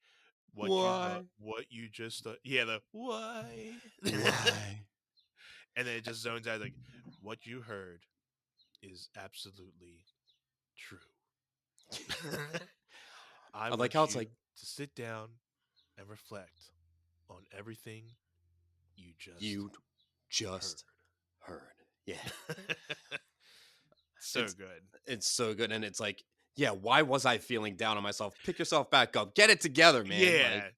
what you just yeah, the why Why? and then it just zones out like, what you heard is absolutely true. I like want how it's you like to sit down and reflect on everything you you just heard. Yeah. heard. So It's good. it's so good, and it's like, yeah, why was I feeling down on myself? Pick yourself back up. Get it together, man. Yeah. Like,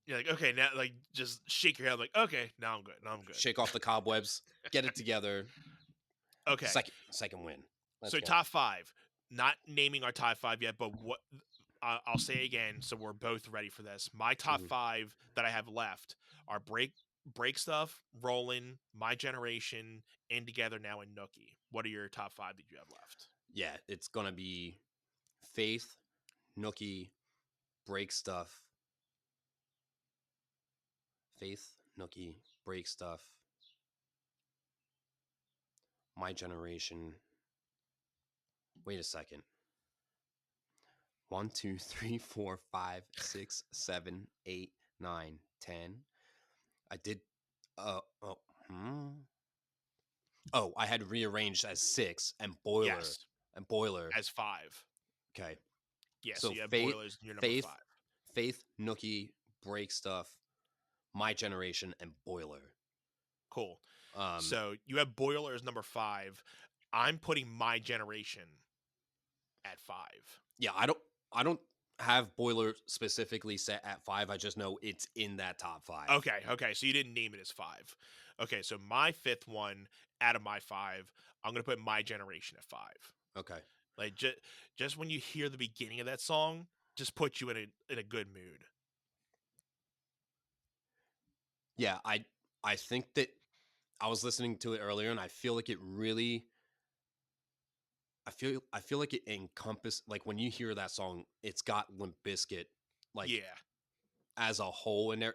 You're like, okay, now like just shake your head like, okay, now I'm good. Now I'm good. shake off the cobwebs. Get it together. Okay. Second win. Let's So go. top 5. Not naming our top 5 yet, but what I'll say again, so we're both ready for this. My top 5 that I have left are break stuff, Rollin', My Generation, In Together Now, and Nookie. What are your top 5 that you have left? Yeah, it's gonna be Faith, Nookie, Break Stuff. Faith, Nookie, Break Stuff. My Generation. Wait a second. 1, 2, 3, 4, 5, 6, 7, 8, 9, 10. I did. Oh. Oh, I had Rearranged as 6 and Boiler Yes, and Boiler as 5. Okay. Yeah, so So you have Faith, Boilers in your number Faith, 5. Faith, Nookie, Break Stuff, My Generation, and Boiler. Cool. Um, So you have Boilers number 5. I'm putting My Generation at 5. yeah, I don't have Boiler specifically set at 5. I just know it's in that top 5. Okay, so you didn't name it as 5. Okay, so my 5th one out of my 5, I'm going to put My Generation at 5. Okay. Like just when you hear the beginning of that song, just puts you in a good mood. Yeah, I think that I was listening to it earlier, and I feel like it really. I feel like it encompass like when you hear that song, it's got Limp Bizkit like Yeah. as a whole in there.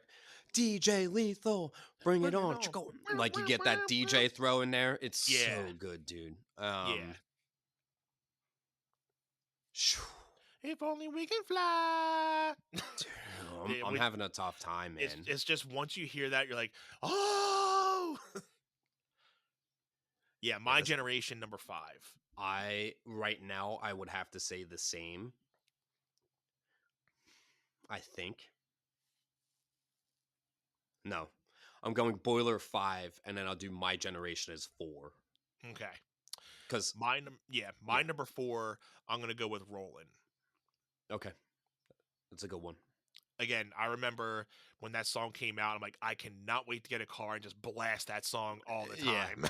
DJ Lethal, bring it Bring it on. on. Like you get that DJ throw in there. It's Yeah. so good, dude. Yeah. Phew. If only we can fly. Dude, Yeah, I'm having a tough time, man. it's just once you hear that, you're like, oh. Yeah, Yeah, My Generation number 5. right now I would have to say the same. I think. No. I'm going Boiler 5 and then I'll do My Generation as 4 Okay. cuz My yeah. number 4, I'm going to go with Rollin'. Okay. That's a good one. Again, I remember when that song came out, I'm like, I cannot wait to get a car and just blast that song all the Yeah. time.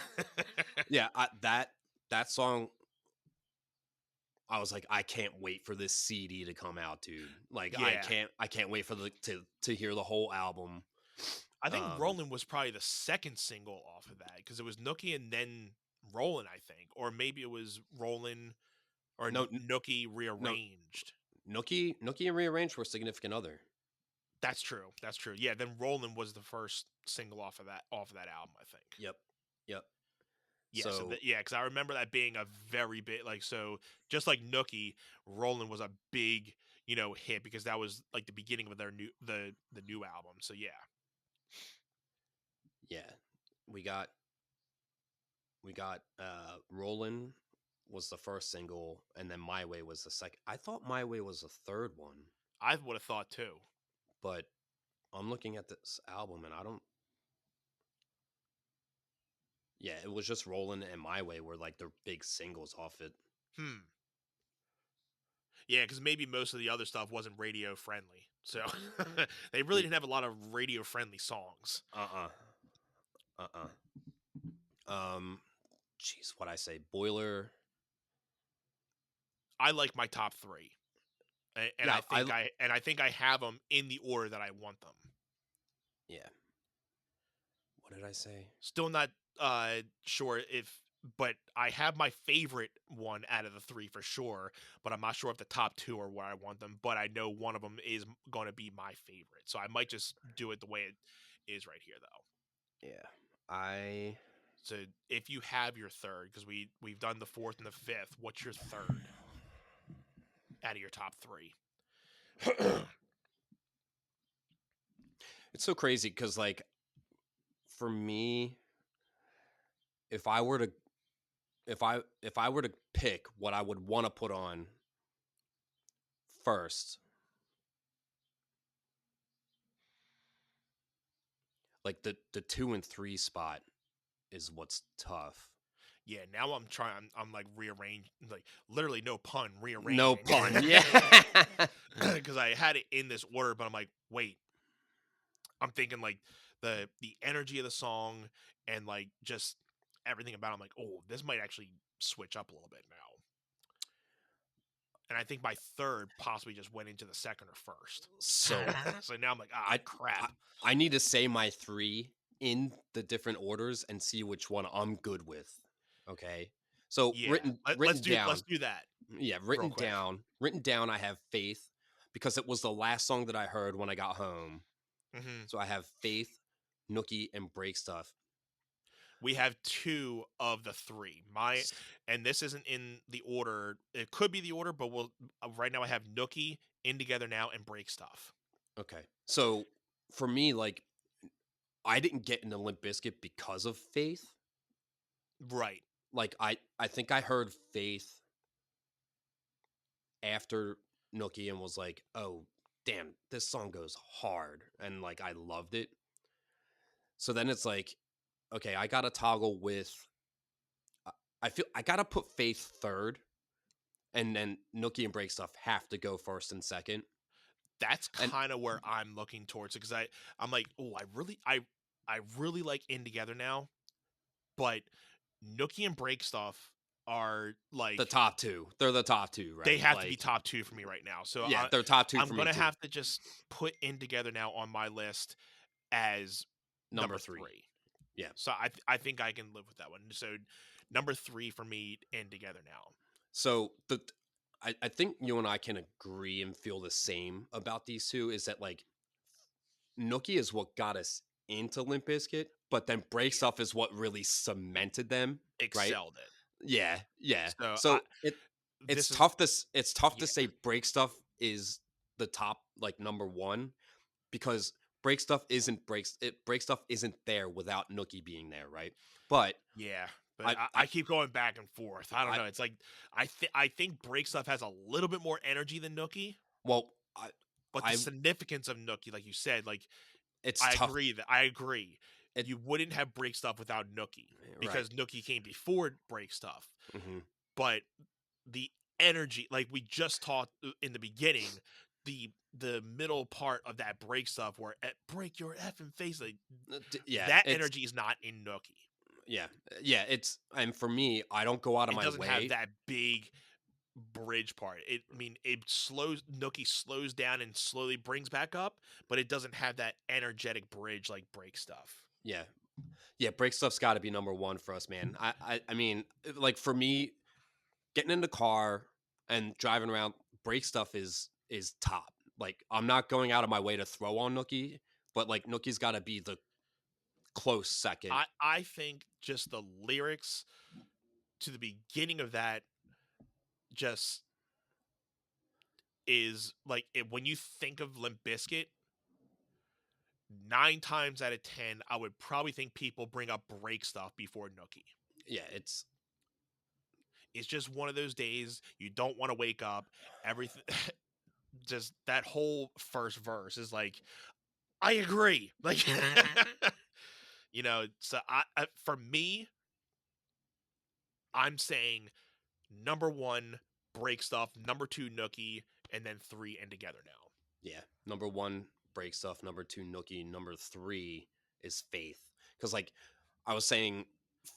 Yeah, that song I was like I can't wait for this CD to come out, dude. Like Yeah. I can't wait for the to hear the whole album. I think Rollin' was probably the second single off of that because it was Nookie and then Rollin', I think. Or maybe it was Rollin' or No, Nookie no, rearranged. Nookie and Rearranged were Significant Other. That's true. That's true. Yeah, then Rollin' was the first single off of that album, I think. Yep. Yeah, So because I remember that being a very big so just like Nookie, Rollin' was a big, hit because that was like the beginning of their the new album. So yeah. yeah, we got Rollin' was the first single, and then My Way was the second. I thought My Way was the third one, I would have thought too. but I'm looking at this album and I don't. Yeah, it was just Rollin' and My Way were like the big singles off it. Yeah, because maybe most of the other stuff wasn't radio friendly, so they really didn't have a lot of radio friendly songs. Jeez, what I say, Boiler. I like my top 3, and Yeah, I think I have them in the order that I want them. Yeah. What did I say? Still not sure but I have my favorite one out of the 3 for sure, but I'm not sure if the top 2 are where I want them, but I know one of them is going to be my favorite. So I might just do it the way it is right here, though. Yeah. So if you have your third, because we've done the 4th and the 5th, what's your third out of your top 3? It's so crazy because, like, for me, if I were to pick what I would want to put on first, like the 2 and 3 spot is what's tough. Yeah, now I'm like rearranged, like literally no pun, rearranging. No pun, yeah. Because I had it in this order, but I'm like, wait. I'm thinking like the energy of the song and like just everything about it. I'm like, oh, this might actually switch up a little bit now. And I think my third possibly just went into the second or first. So now I'm like, crap. I need to say my 3 in the different orders and see which one I'm good with. Okay. So Yeah, written down. Let's do that. Yeah, written down. I have Faith because it was the last song that I heard when I got home. Mm-hmm. So I have Faith, Nookie, and Break Stuff. We have 2 of the 3. And this isn't in the order. It could be the order, but right now I have Nookie, In Together Now, and Break Stuff. Okay. So for me, like, I didn't get into Limp Bizkit because of Faith. Right. Like, I think I heard Faith after Nookie and was like, oh, damn, this song goes hard. And like, I loved it. So then it's like, okay, I got to toggle with, I feel I got to put Faith third. And then Nookie and Break Stuff have to go first and second. That's And kind of where I'm looking towards, because I'm like, oh, I really like In Together Now, but Nookie and Break Stuff are like, the top two, they're the top two, they right? have to be Like, top two for me right now. So yeah, they're top two I'm for me gonna too. have to just put In Together Now on my list as Number number three. three. Yeah. So I think I can live with that one. So number three for me, In Together Now. So I think you and I can agree and feel the same about these two, is that like Nookie is what got us into Limp Bizkit, but then Break Stuff is what really cemented them, right? Excelled it. Yeah, yeah. So So it's this is tough to it's tough yeah. to say Break Stuff is the top, like, number one, because Break Stuff isn't Break Stuff isn't there without Nookie being there, right? But Yeah, but I I keep going back and forth. I don't I know. It's like I think Break Stuff has a little bit more energy than Nookie, well but the I significance of Nookie, like you said, like it's tough. I agree. It You wouldn't have Break Stuff without Nookie, right. because Nookie came before Break Stuff. Hmm. But the energy, like we just talked in the beginning, the middle part of that Break Stuff where break your effing face, like Yeah, that it's energy is not in Nookie. yeah, yeah. It's and for me, I don't go out of It my doesn't have way. that big bridge part. I mean, it slows Nookie slows down and slowly brings back up, but it doesn't have that energetic bridge like Break Stuff. Yeah, yeah. Break Stuff's got to be number one for us, man. I mean, like for me, getting in the car and driving around, Break Stuff is top. Like I'm not going out of my way to throw on Nookie, but like Nookie's got to be the close second. I think just the lyrics to the beginning of that just is like when you think of Limp Bizkit, 9 times out of 10, I would probably think people bring up Break Stuff before Nookie. Yeah, It's just one of those days you don't want to wake up. Everything, just that whole first verse is like, I agree. Like, so for me, I'm saying number one, Break Stuff, number two, Nookie, and then three, and Together Now. yeah. Number one, Break Stuff. Number two, Nookie. Number three is Faith. Because like I was saying,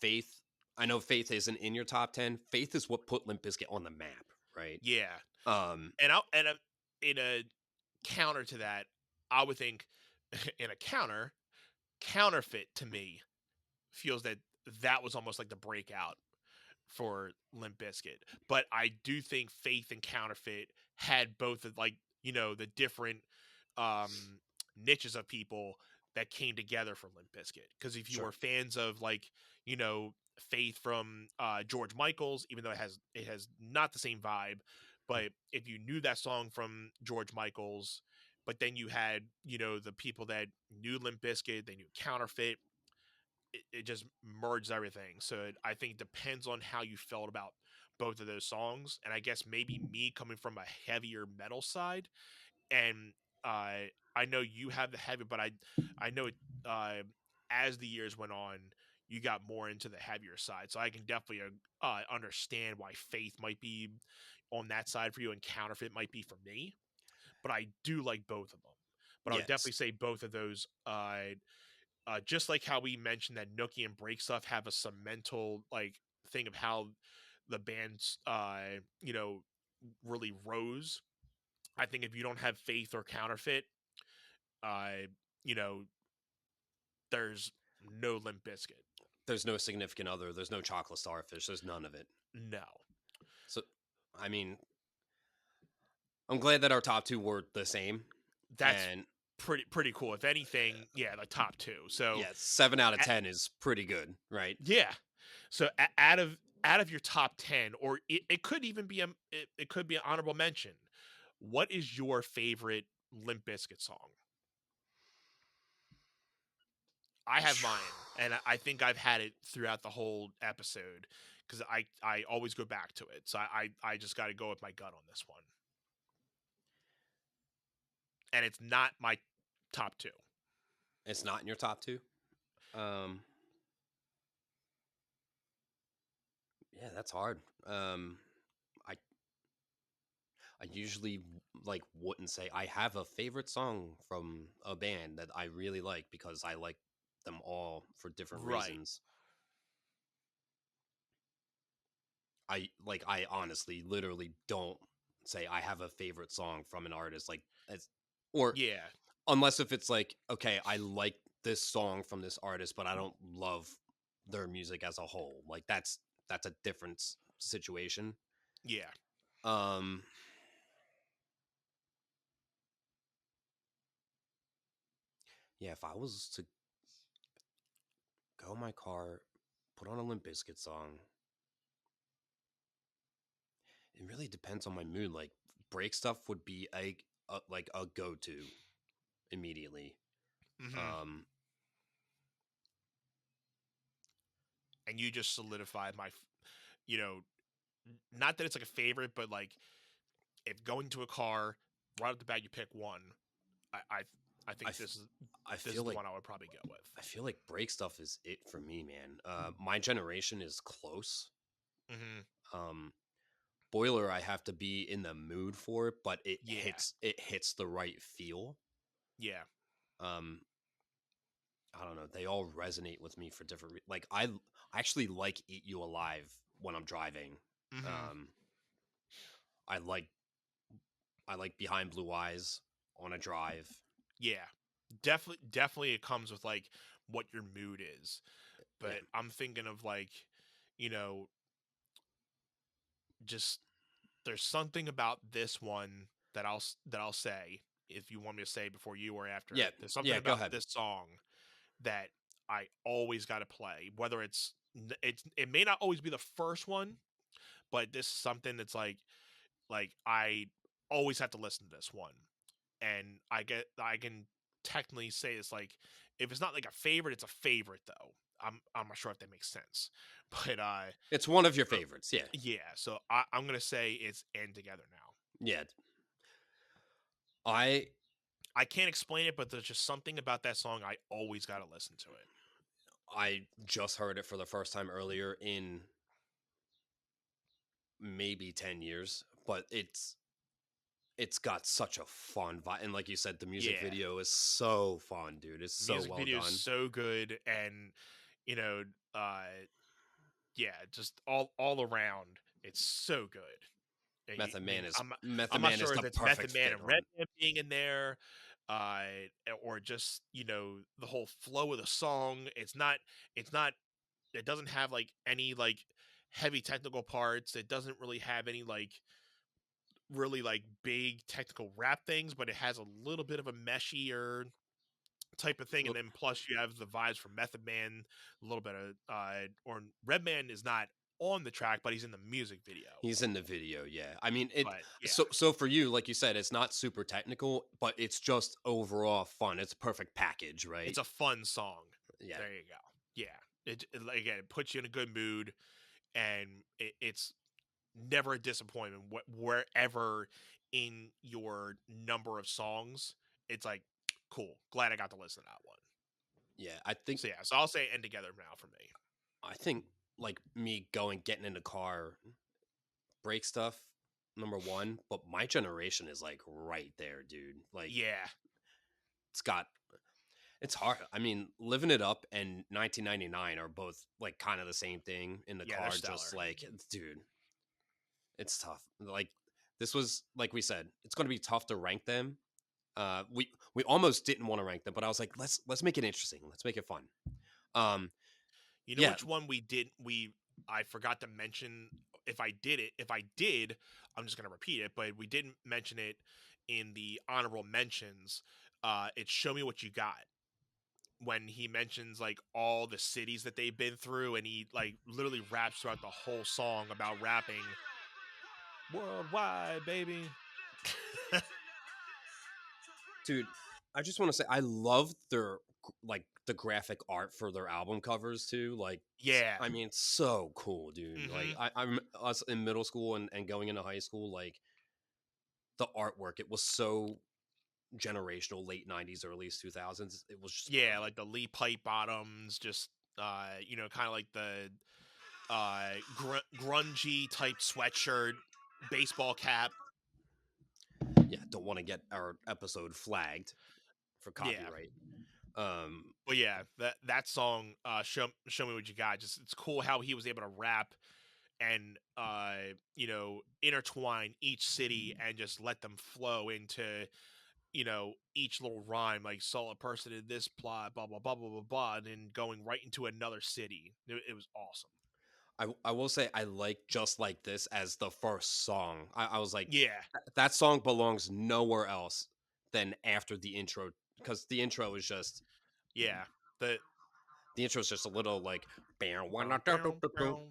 Faith. I know Faith isn't in your top 10. Faith is what put Limp Bizkit on the map, right? Yeah. Um, In a counter to that, I would think in a counterfeit to me feels that was almost like the breakout for Limp Bizkit. But I do think Faith and Counterfeit had both of, like, the different um niches of people that came together for Limp Bizkit. Because if you sure. were fans of, like, Faith from George Michael's, even though it has not the same vibe, but if you knew that song from George Michael's, but then you had the people that knew Limp Bizkit, they knew Counterfeit, it just merged everything. So I think it depends on how you felt about both of those songs, and I guess maybe me coming from a heavier metal side, and I know you have the heavy, but I know it, as the years went on, you got more into the heavier side. So I can definitely understand why Faith might be on that side for you and Counterfeit might be for me. But I do like both of them. But I would Yes. definitely say both of those. Just like how we mentioned that Nookie and Break Stuff have a cemental like thing of how the band's really rose. I think if you don't have Faith or Counterfeit, you know, there's no Limp Bizkit. There's no Significant Other. There's no Chocolate Starfish. There's none of it. No. So, I mean, I'm glad that our top two were the same. That's and pretty cool. If anything, yeah, the top two. So yeah, 7 out of 10 is pretty good, right? yeah. So out of your top 10, or it could even be it could be an honorable mention. What is your favorite Limp Bizkit song? I have mine, and I think I've had it throughout the whole episode because I always go back to it. So I just got to go with my gut on this one, and it's not my top two. It's not in your top two. Yeah, that's hard. I I usually like wouldn't say I have a favorite song from a band that I really like because I like them all for different Right. reasons. I honestly literally don't say I have a favorite song from an artist like as or Yeah. unless if it's like, okay, I like this song from this artist, but I don't love their music as a whole. Like that's a different situation. Yeah. Um yeah, if I was to go in my car, put on a Limp Bizkit song, it really depends on my mood. Like break stuff would be a like a go-to immediately. Hmm. Um And you just solidified my, you know, not that it's like a favorite, but like if going to a car right off the bat, you pick one. I I, I I think f- I this is feel the like one I would probably go with. I feel like break stuff is it for me, man. My generation is close. Hmm. Um Boiler I have to be in the mood for it, but Yeah. it hits the right feel. Yeah. Um I don't know, they all resonate with me for different like I actually like Eat You Alive when I'm driving. Hmm. Um I like I like Behind Blue Eyes on a drive. Yeah. Definitely it comes with like what your mood is. Yeah. But I'm thinking of like, you know, just there's something about this one that I'll say if you want me to say before you or after Yeah. it. There's something Yeah, go about ahead. this song that I always got to play. Whether it may not always be the first one, but this is something that's like I always have to listen to this one, and I can technically say it's like if it's not like a favorite, it's a favorite though. I'm not sure if that makes sense, but It's one of your so, favorites. Yeah. yeah. So I'm gonna say it's "And Together Now." Yeah. I I can't explain it, but there's just something about that song I always got to listen to it. I just heard it for the first time earlier in maybe 10 years, but it's got such a fun vibe. And like you said, the music Yeah, video is so fun, dude. It's so music well video is done. so good, and you know, uh, yeah, just all around, it's so good. Method I mean, Man is I'm Method not Man is sure if the it's Method perfect Man fit and on. Redman being in there, uh, or just the whole flow of the song. It's not it doesn't have like any like heavy technical parts. It doesn't really have any like really like big technical rap things, but it has a little bit of a meshier type of thing. And Look, then plus you have the vibes from Method Man, a little bit of or Redman is not on the track, but he's in the music video. he's in the video, yeah. I mean, it But yeah, so for you, like you said, it's not super technical, but it's just overall fun. It's a perfect package, right? it's a fun song. Yeah. There you go. Yeah, like, again, it puts you in a good mood, and it's never a disappointment wherever in your number of songs. It's like cool. Glad I got to listen to that one. Yeah, I think So yeah, so I'll say "End Together Now" for me. I think like me getting in the car, break stuff, number one, but my generation is like right there, dude. Like Yeah, it's got it's hard. I mean, Living It Up and 1999 are both like kind of the same thing in the yeah, they're car. stellar. Just like, dude, it's tough. Like this was like we said, it's going to be tough to rank them. We almost didn't want to rank them, but I was like, let's make it interesting. Let's make it fun. Um, You know yeah, which one I forgot to mention if I did, I'm just gonna repeat it, but we didn't mention it in the honorable mentions. It's "Show Me What You Got." When he mentions like all the cities that they've been through, and he like literally raps throughout the whole song about rapping worldwide, baby. dude, I just want to say I love their like the graphic art for their album covers too. Like, Yeah. I mean, it's so cool, dude. Like, Mhm. I'm us in middle school and going into high school, like the artwork, it was so generational, late 90s, early 2000s. It was just Yeah, perfect. like the Lee pipe bottoms, just kind of like the grungy type sweatshirt, baseball cap. Yeah, don't want to get our episode flagged for Yeah. copyright. Um, But yeah, that song, show me what you got. Just it's cool how he was able to rap and intertwine each city and just let them flow into each little rhyme, like saw a person in this plot, blah blah blah blah blah blah, and then going right into another city. It was awesome. I will say I like Just Like This as the first song. I was like, Yeah, that song belongs nowhere else than after the intro, because the intro is just yeah. The a little like the bow, bow,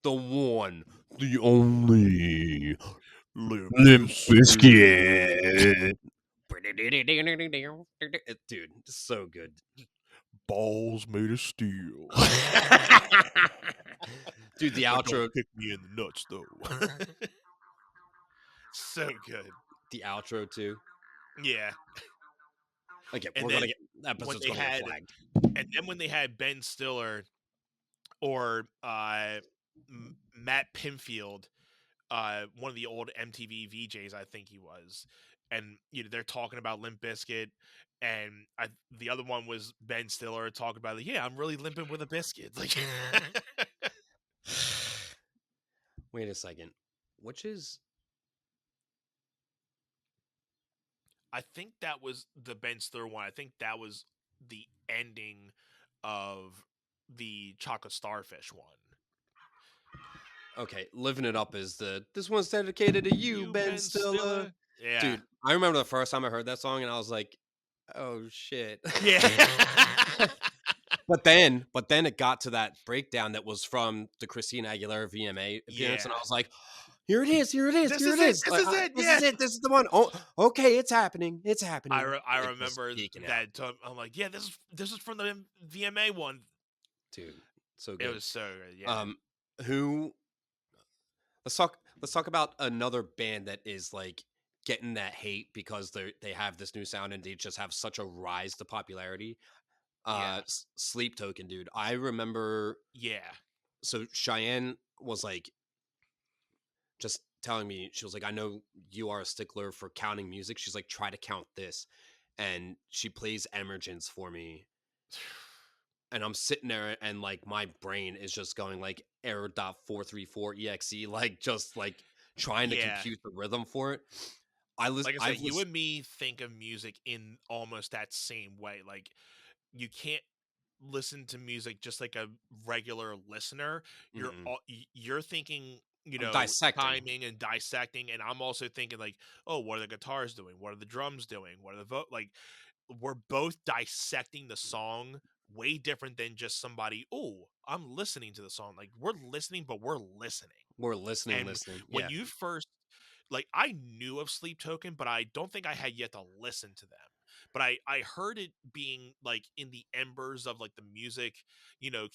bow. one, the only Limp Limp Bizkit. Bizkit. Dude, so good. Balls made of steel. Dude, the But don't outro, kick me in the nuts though. So good. the outro too. Yeah. Again, And we're gonna then get when episode's they gonna get had flagged. and then when they had Ben Stiller or Matt Pinfield, one of the old MTV VJs, I think he was, and they're talking about Limp Bizkit, and the other one was Ben Stiller talking about, like, yeah, I'm really limping with a biscuit. Like, Wait a second. Which is I think that was the Ben Stiller one. I think that was the ending of the Chocolate Starfish one. okay? Living It Up is this one's dedicated to you, You, Ben Ben Stiller. Stiller. Yeah. Dude, I remember the first time I heard that song and I was like, oh shit. Yeah. But then it got to that breakdown that was from the Christina Aguilera VMA appearance, and Yeah. I was like, here it is, here it is, This here is it it. is. This is it. This Yeah. is it. This is the one. Oh, okay, it's happening. It's happening. I Like, just remember geeking out. that. I'm like, yeah, this is from the VMA one. Dude, so It good. was so good. Yeah. Who let's talk about another band that is like getting that hate because they have this new sound and they just have such a rise to popularity. Yeah. Sleep Token, dude. I remember, Yeah. so Cheyenne was like just telling me, she was like, I know you are a stickler for counting music. She's like, try to count this. And she plays Emergence for me. And I'm sitting there and like my brain is just going like error.434 exe, like just like trying to Yeah. compute the rhythm for it. Like I said, I've you listened. and me think of music in almost that same way. Like, you can't listen to music just like a regular listener. You're thinking, I'm dissecting. timing and dissecting, and I'm also thinking like, oh, what are the guitars doing? What are the drums doing? What are the like? We're both dissecting the song way different than just somebody. Oh, I'm listening to the song. Like, we're listening, but we're listening. We're listening, And listening. when Yeah. you first, like, I knew of Sleep Token, but I don't think I had yet to listen to them. But I heard it being like in the embers of like the music,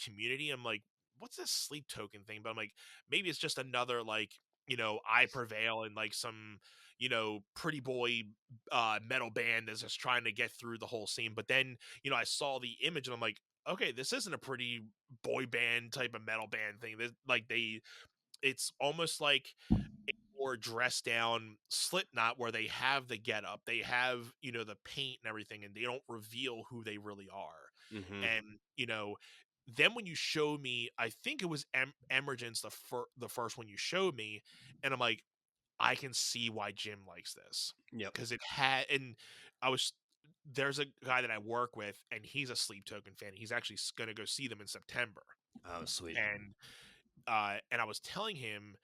community. I'm like, what's this Sleep Token thing? But I'm like, maybe it's just another like, I Prevail and like some, pretty boy metal band that's just trying to get through the whole scene. But then, I saw the image and I'm like, okay, this isn't a pretty boy band type of metal band thing. It's almost like more dressed down Slipknot, where they have the get up, they have the paint and everything, and they don't reveal who they really are. Mm-hmm. And then when you showed me, I think it was Emergence, the first one you showed me, and I'm like, I can see why Jim likes this, Yep. because it had, and I was. There's a guy that I work with, and he's a Sleep Token fan. He's actually going to go see them in September. Oh, sweet. And I was telling him,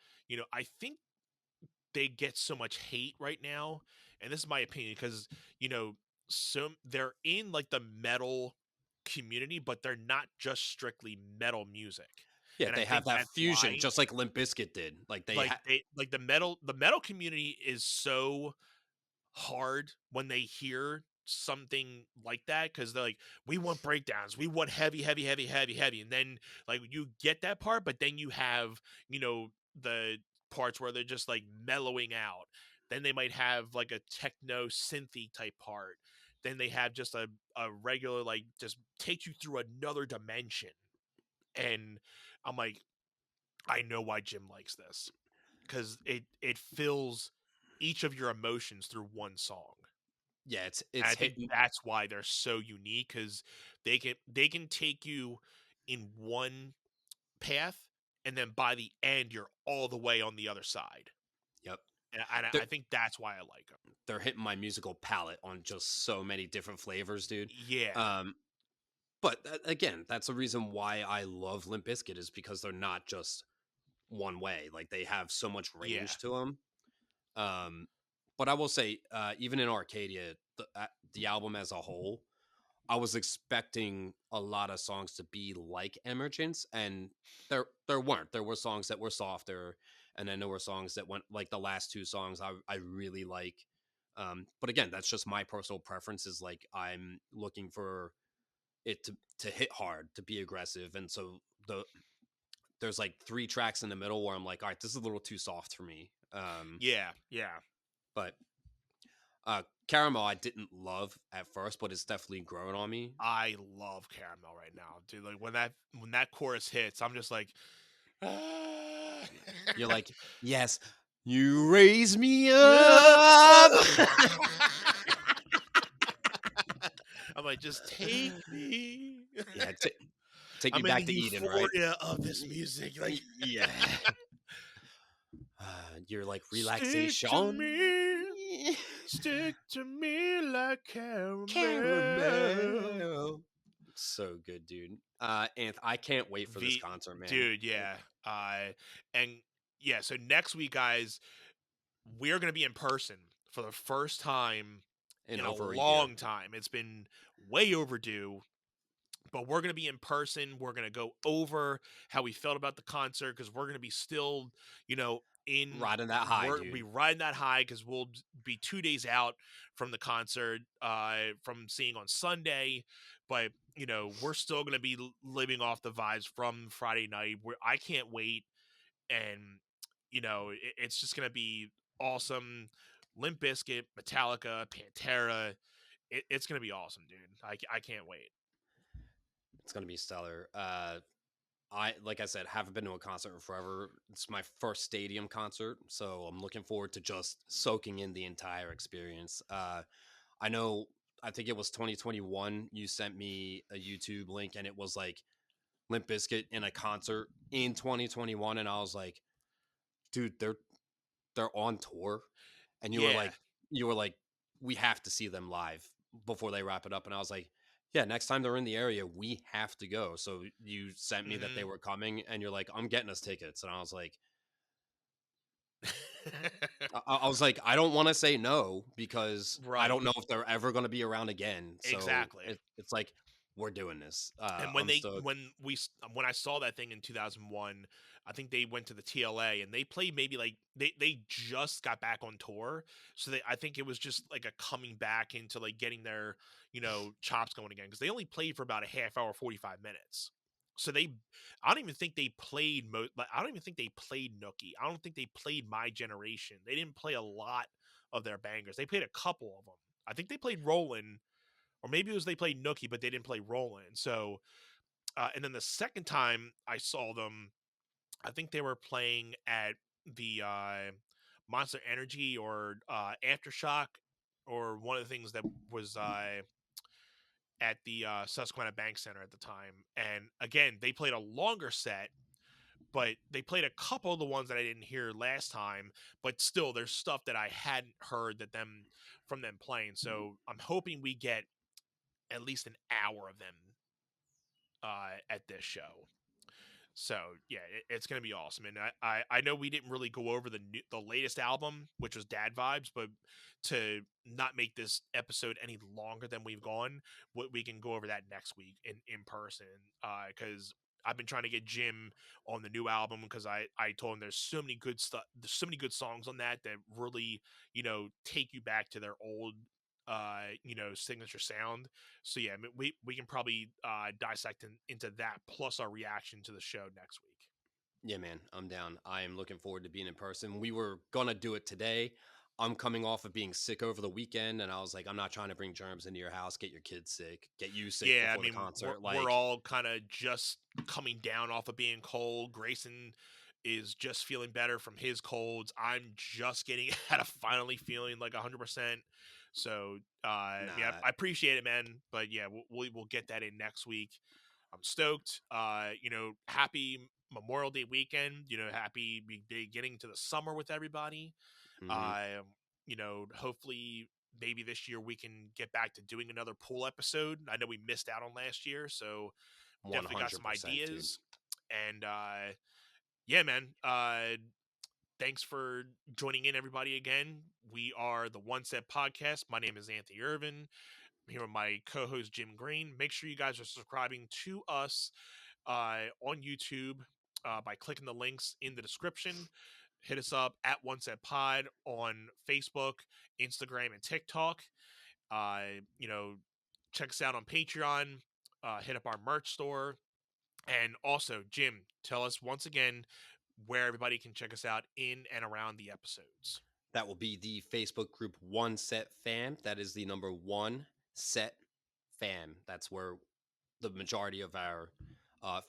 I think they get so much hate right now, and this is my opinion, because they're in like the metal community, but they're not just strictly metal music. Yeah, And I they have think that that's fusion, why, just like Limp Bizkit did. Like the metal community is so hard when they hear something like that, because they're like, we want breakdowns, we want heavy, heavy, heavy, heavy, heavy, and then like you get that part, but then you have the parts where they're just like mellowing out. Then they might have like a techno synthy type part. Then they have just a regular, like, just takes you through another dimension. And I'm like, I know why Jim likes this, because it fills each of your emotions through one song. Yeah, And I it's think hitting. that's why they're so unique, because they can take you in one path, and then by the end you're all the way on the other side. Yep. And They're I think that's why I like them. they're hitting my musical palette on just so many different flavors, dude. Yeah, Um, but again, that's the reason why I love Limp Bizkit is because they're not just one way. Like they have so much yeah, range to them. Um, but I will say, even in Arcadia, the album as a whole, I was expecting a lot of songs to be like Emergence, and there weren't. There were songs that were softer, and then there were songs that went like the last two songs I really like. But again, that's just my personal preference. Is like I'm looking for it to hit hard, to be aggressive, and so there's like three tracks in the middle where I'm like, all right, this is a little too soft for me. yeah, yeah. But Caramel I didn't love at first, but it's definitely grown on me. I love Caramel right now, dude. Like when that chorus hits, I'm just like, ah. You're like, yes, you raise me Yeah. up. I'm like, just take me. Yeah, take me I'm in the back to Eden, right? euphoria of this music. Like, Yeah. You're like stick to relaxation. me, stick to me like caramel. Caramel. So good, dude. And I can't wait for this V, concert, man. dude, yeah. And yeah. So next week, guys, we're gonna be in person for the first time In in a over a year. long time. It's been way overdue. But we're going to be in person. We're going to go over how we felt about the concert, because we're going to be still, in Riding that high, we're dude. we riding that high, because we'll be 2 days out from the concert, from seeing on Sunday. But we're still going to be living off the vibes from Friday night. Where I can't wait, and it's just going to be awesome. Limp Bizkit, Metallica, Pantera. It's going to be awesome, dude. I can't wait. It's gonna be stellar. I like I said, haven't been to a concert in forever. It's my first stadium concert, so I'm looking forward to just soaking in the entire experience. I know, I think it was 2021. You sent me a YouTube link, and it was like Limp Bizkit in a concert in 2021, and I was like, dude, they're on tour, and Yeah. you were like, we have to see them live before they wrap it up, and I was like, yeah, next time they're in the area, we have to go. So you sent me that they Mhm. were coming, and you're like, I'm getting us tickets, and I was like, I was like, I don't want to say no because I Right. don't know if they're ever going to be around again. So Exactly. it's like we're doing this. And I'm stoked. when I saw that thing in 2001, I think they went to the TLA and they played, maybe like they just got back on tour. So I think it was just like a coming back into like getting their, chops going again, because they only played for about a half hour, 45 minutes. So I don't even think they played like, I don't even think they played Nookie. I don't think they played My Generation. They didn't play a lot of their bangers. They played a couple of them. I think they played Rollin', or maybe it was they played Nookie, but they didn't play Roland. So, and then the second time I saw them, I think they were playing at the Monster Energy, or Aftershock, or one of the things that was at the Susquehanna Bank Center at the time. And again, they played a longer set, but they played a couple of the ones that I didn't hear last time. But still, there's stuff that I hadn't heard from them playing. So I'm hoping we get at least an hour of them at this show. So yeah, it's gonna be awesome. And I know we didn't really go over the latest album, which was Dad Vibes, but to not make this episode any longer than we've gone, we can go over that next week in person. Because I've been trying to get Jim on the new album, because I told him there's so many good stuff, there's so many good songs on that really take you back to their old signature sound. So yeah, I mean, we can probably dissect into that plus our reaction to the show next week. Yeah, man, I'm down. I am looking forward to being in person. We were gonna do it today. I'm coming off of being sick over the weekend, and I was like, I'm not trying to bring germs into your house, get your kids sick, get you sick Yeah, I before the mean, concert. we're Like, all kind of just coming down off of being cold. Grayson is just feeling better from his colds. I'm just getting out of finally feeling like 100%. So, yeah, nah, I appreciate it, man. But yeah, we'll get that in next week. I'm stoked. Happy Memorial Day weekend. Happy beginning to the summer with everybody. hmm Hopefully maybe this year we can get back to doing another pool episode. I know we missed out on last year, so definitely got some 100%, dude. ideas. And yeah, man. Thanks for joining in, everybody. Again, we are the One Set Podcast. My name is Anthony Irvin. I'm here with my co-host Jim Green. Make sure you guys are subscribing to us on YouTube by clicking the links in the description. Hit us up at One Set Pod on Facebook, Instagram, and TikTok. You know, check us out on Patreon. Hit up our merch store. And also, Jim, tell us once again where everybody can check us out in and around the episodes. That will be the Facebook group One Set Fam. That is the number One Set Fam. That's where the majority of our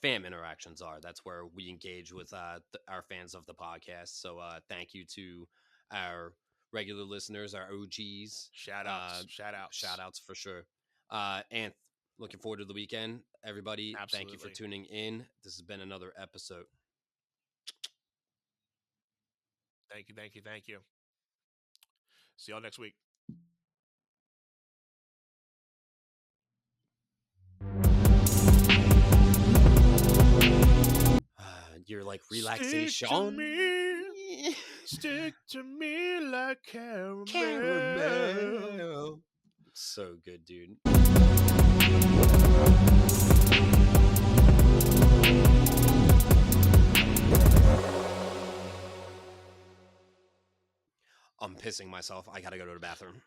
fam interactions are. That's where we engage with our fans of the podcast. So thank you to our regular listeners, our OGs. Shout outs. Shout outs for sure. And looking forward to the weekend. Everybody, Absolutely. thank you for tuning in. This has been another episode. Thank you. See y'all next week. You're like relaxation. Stick to me like caramel. Caramel. So good, dude. I'm pissing myself. I gotta go to the bathroom.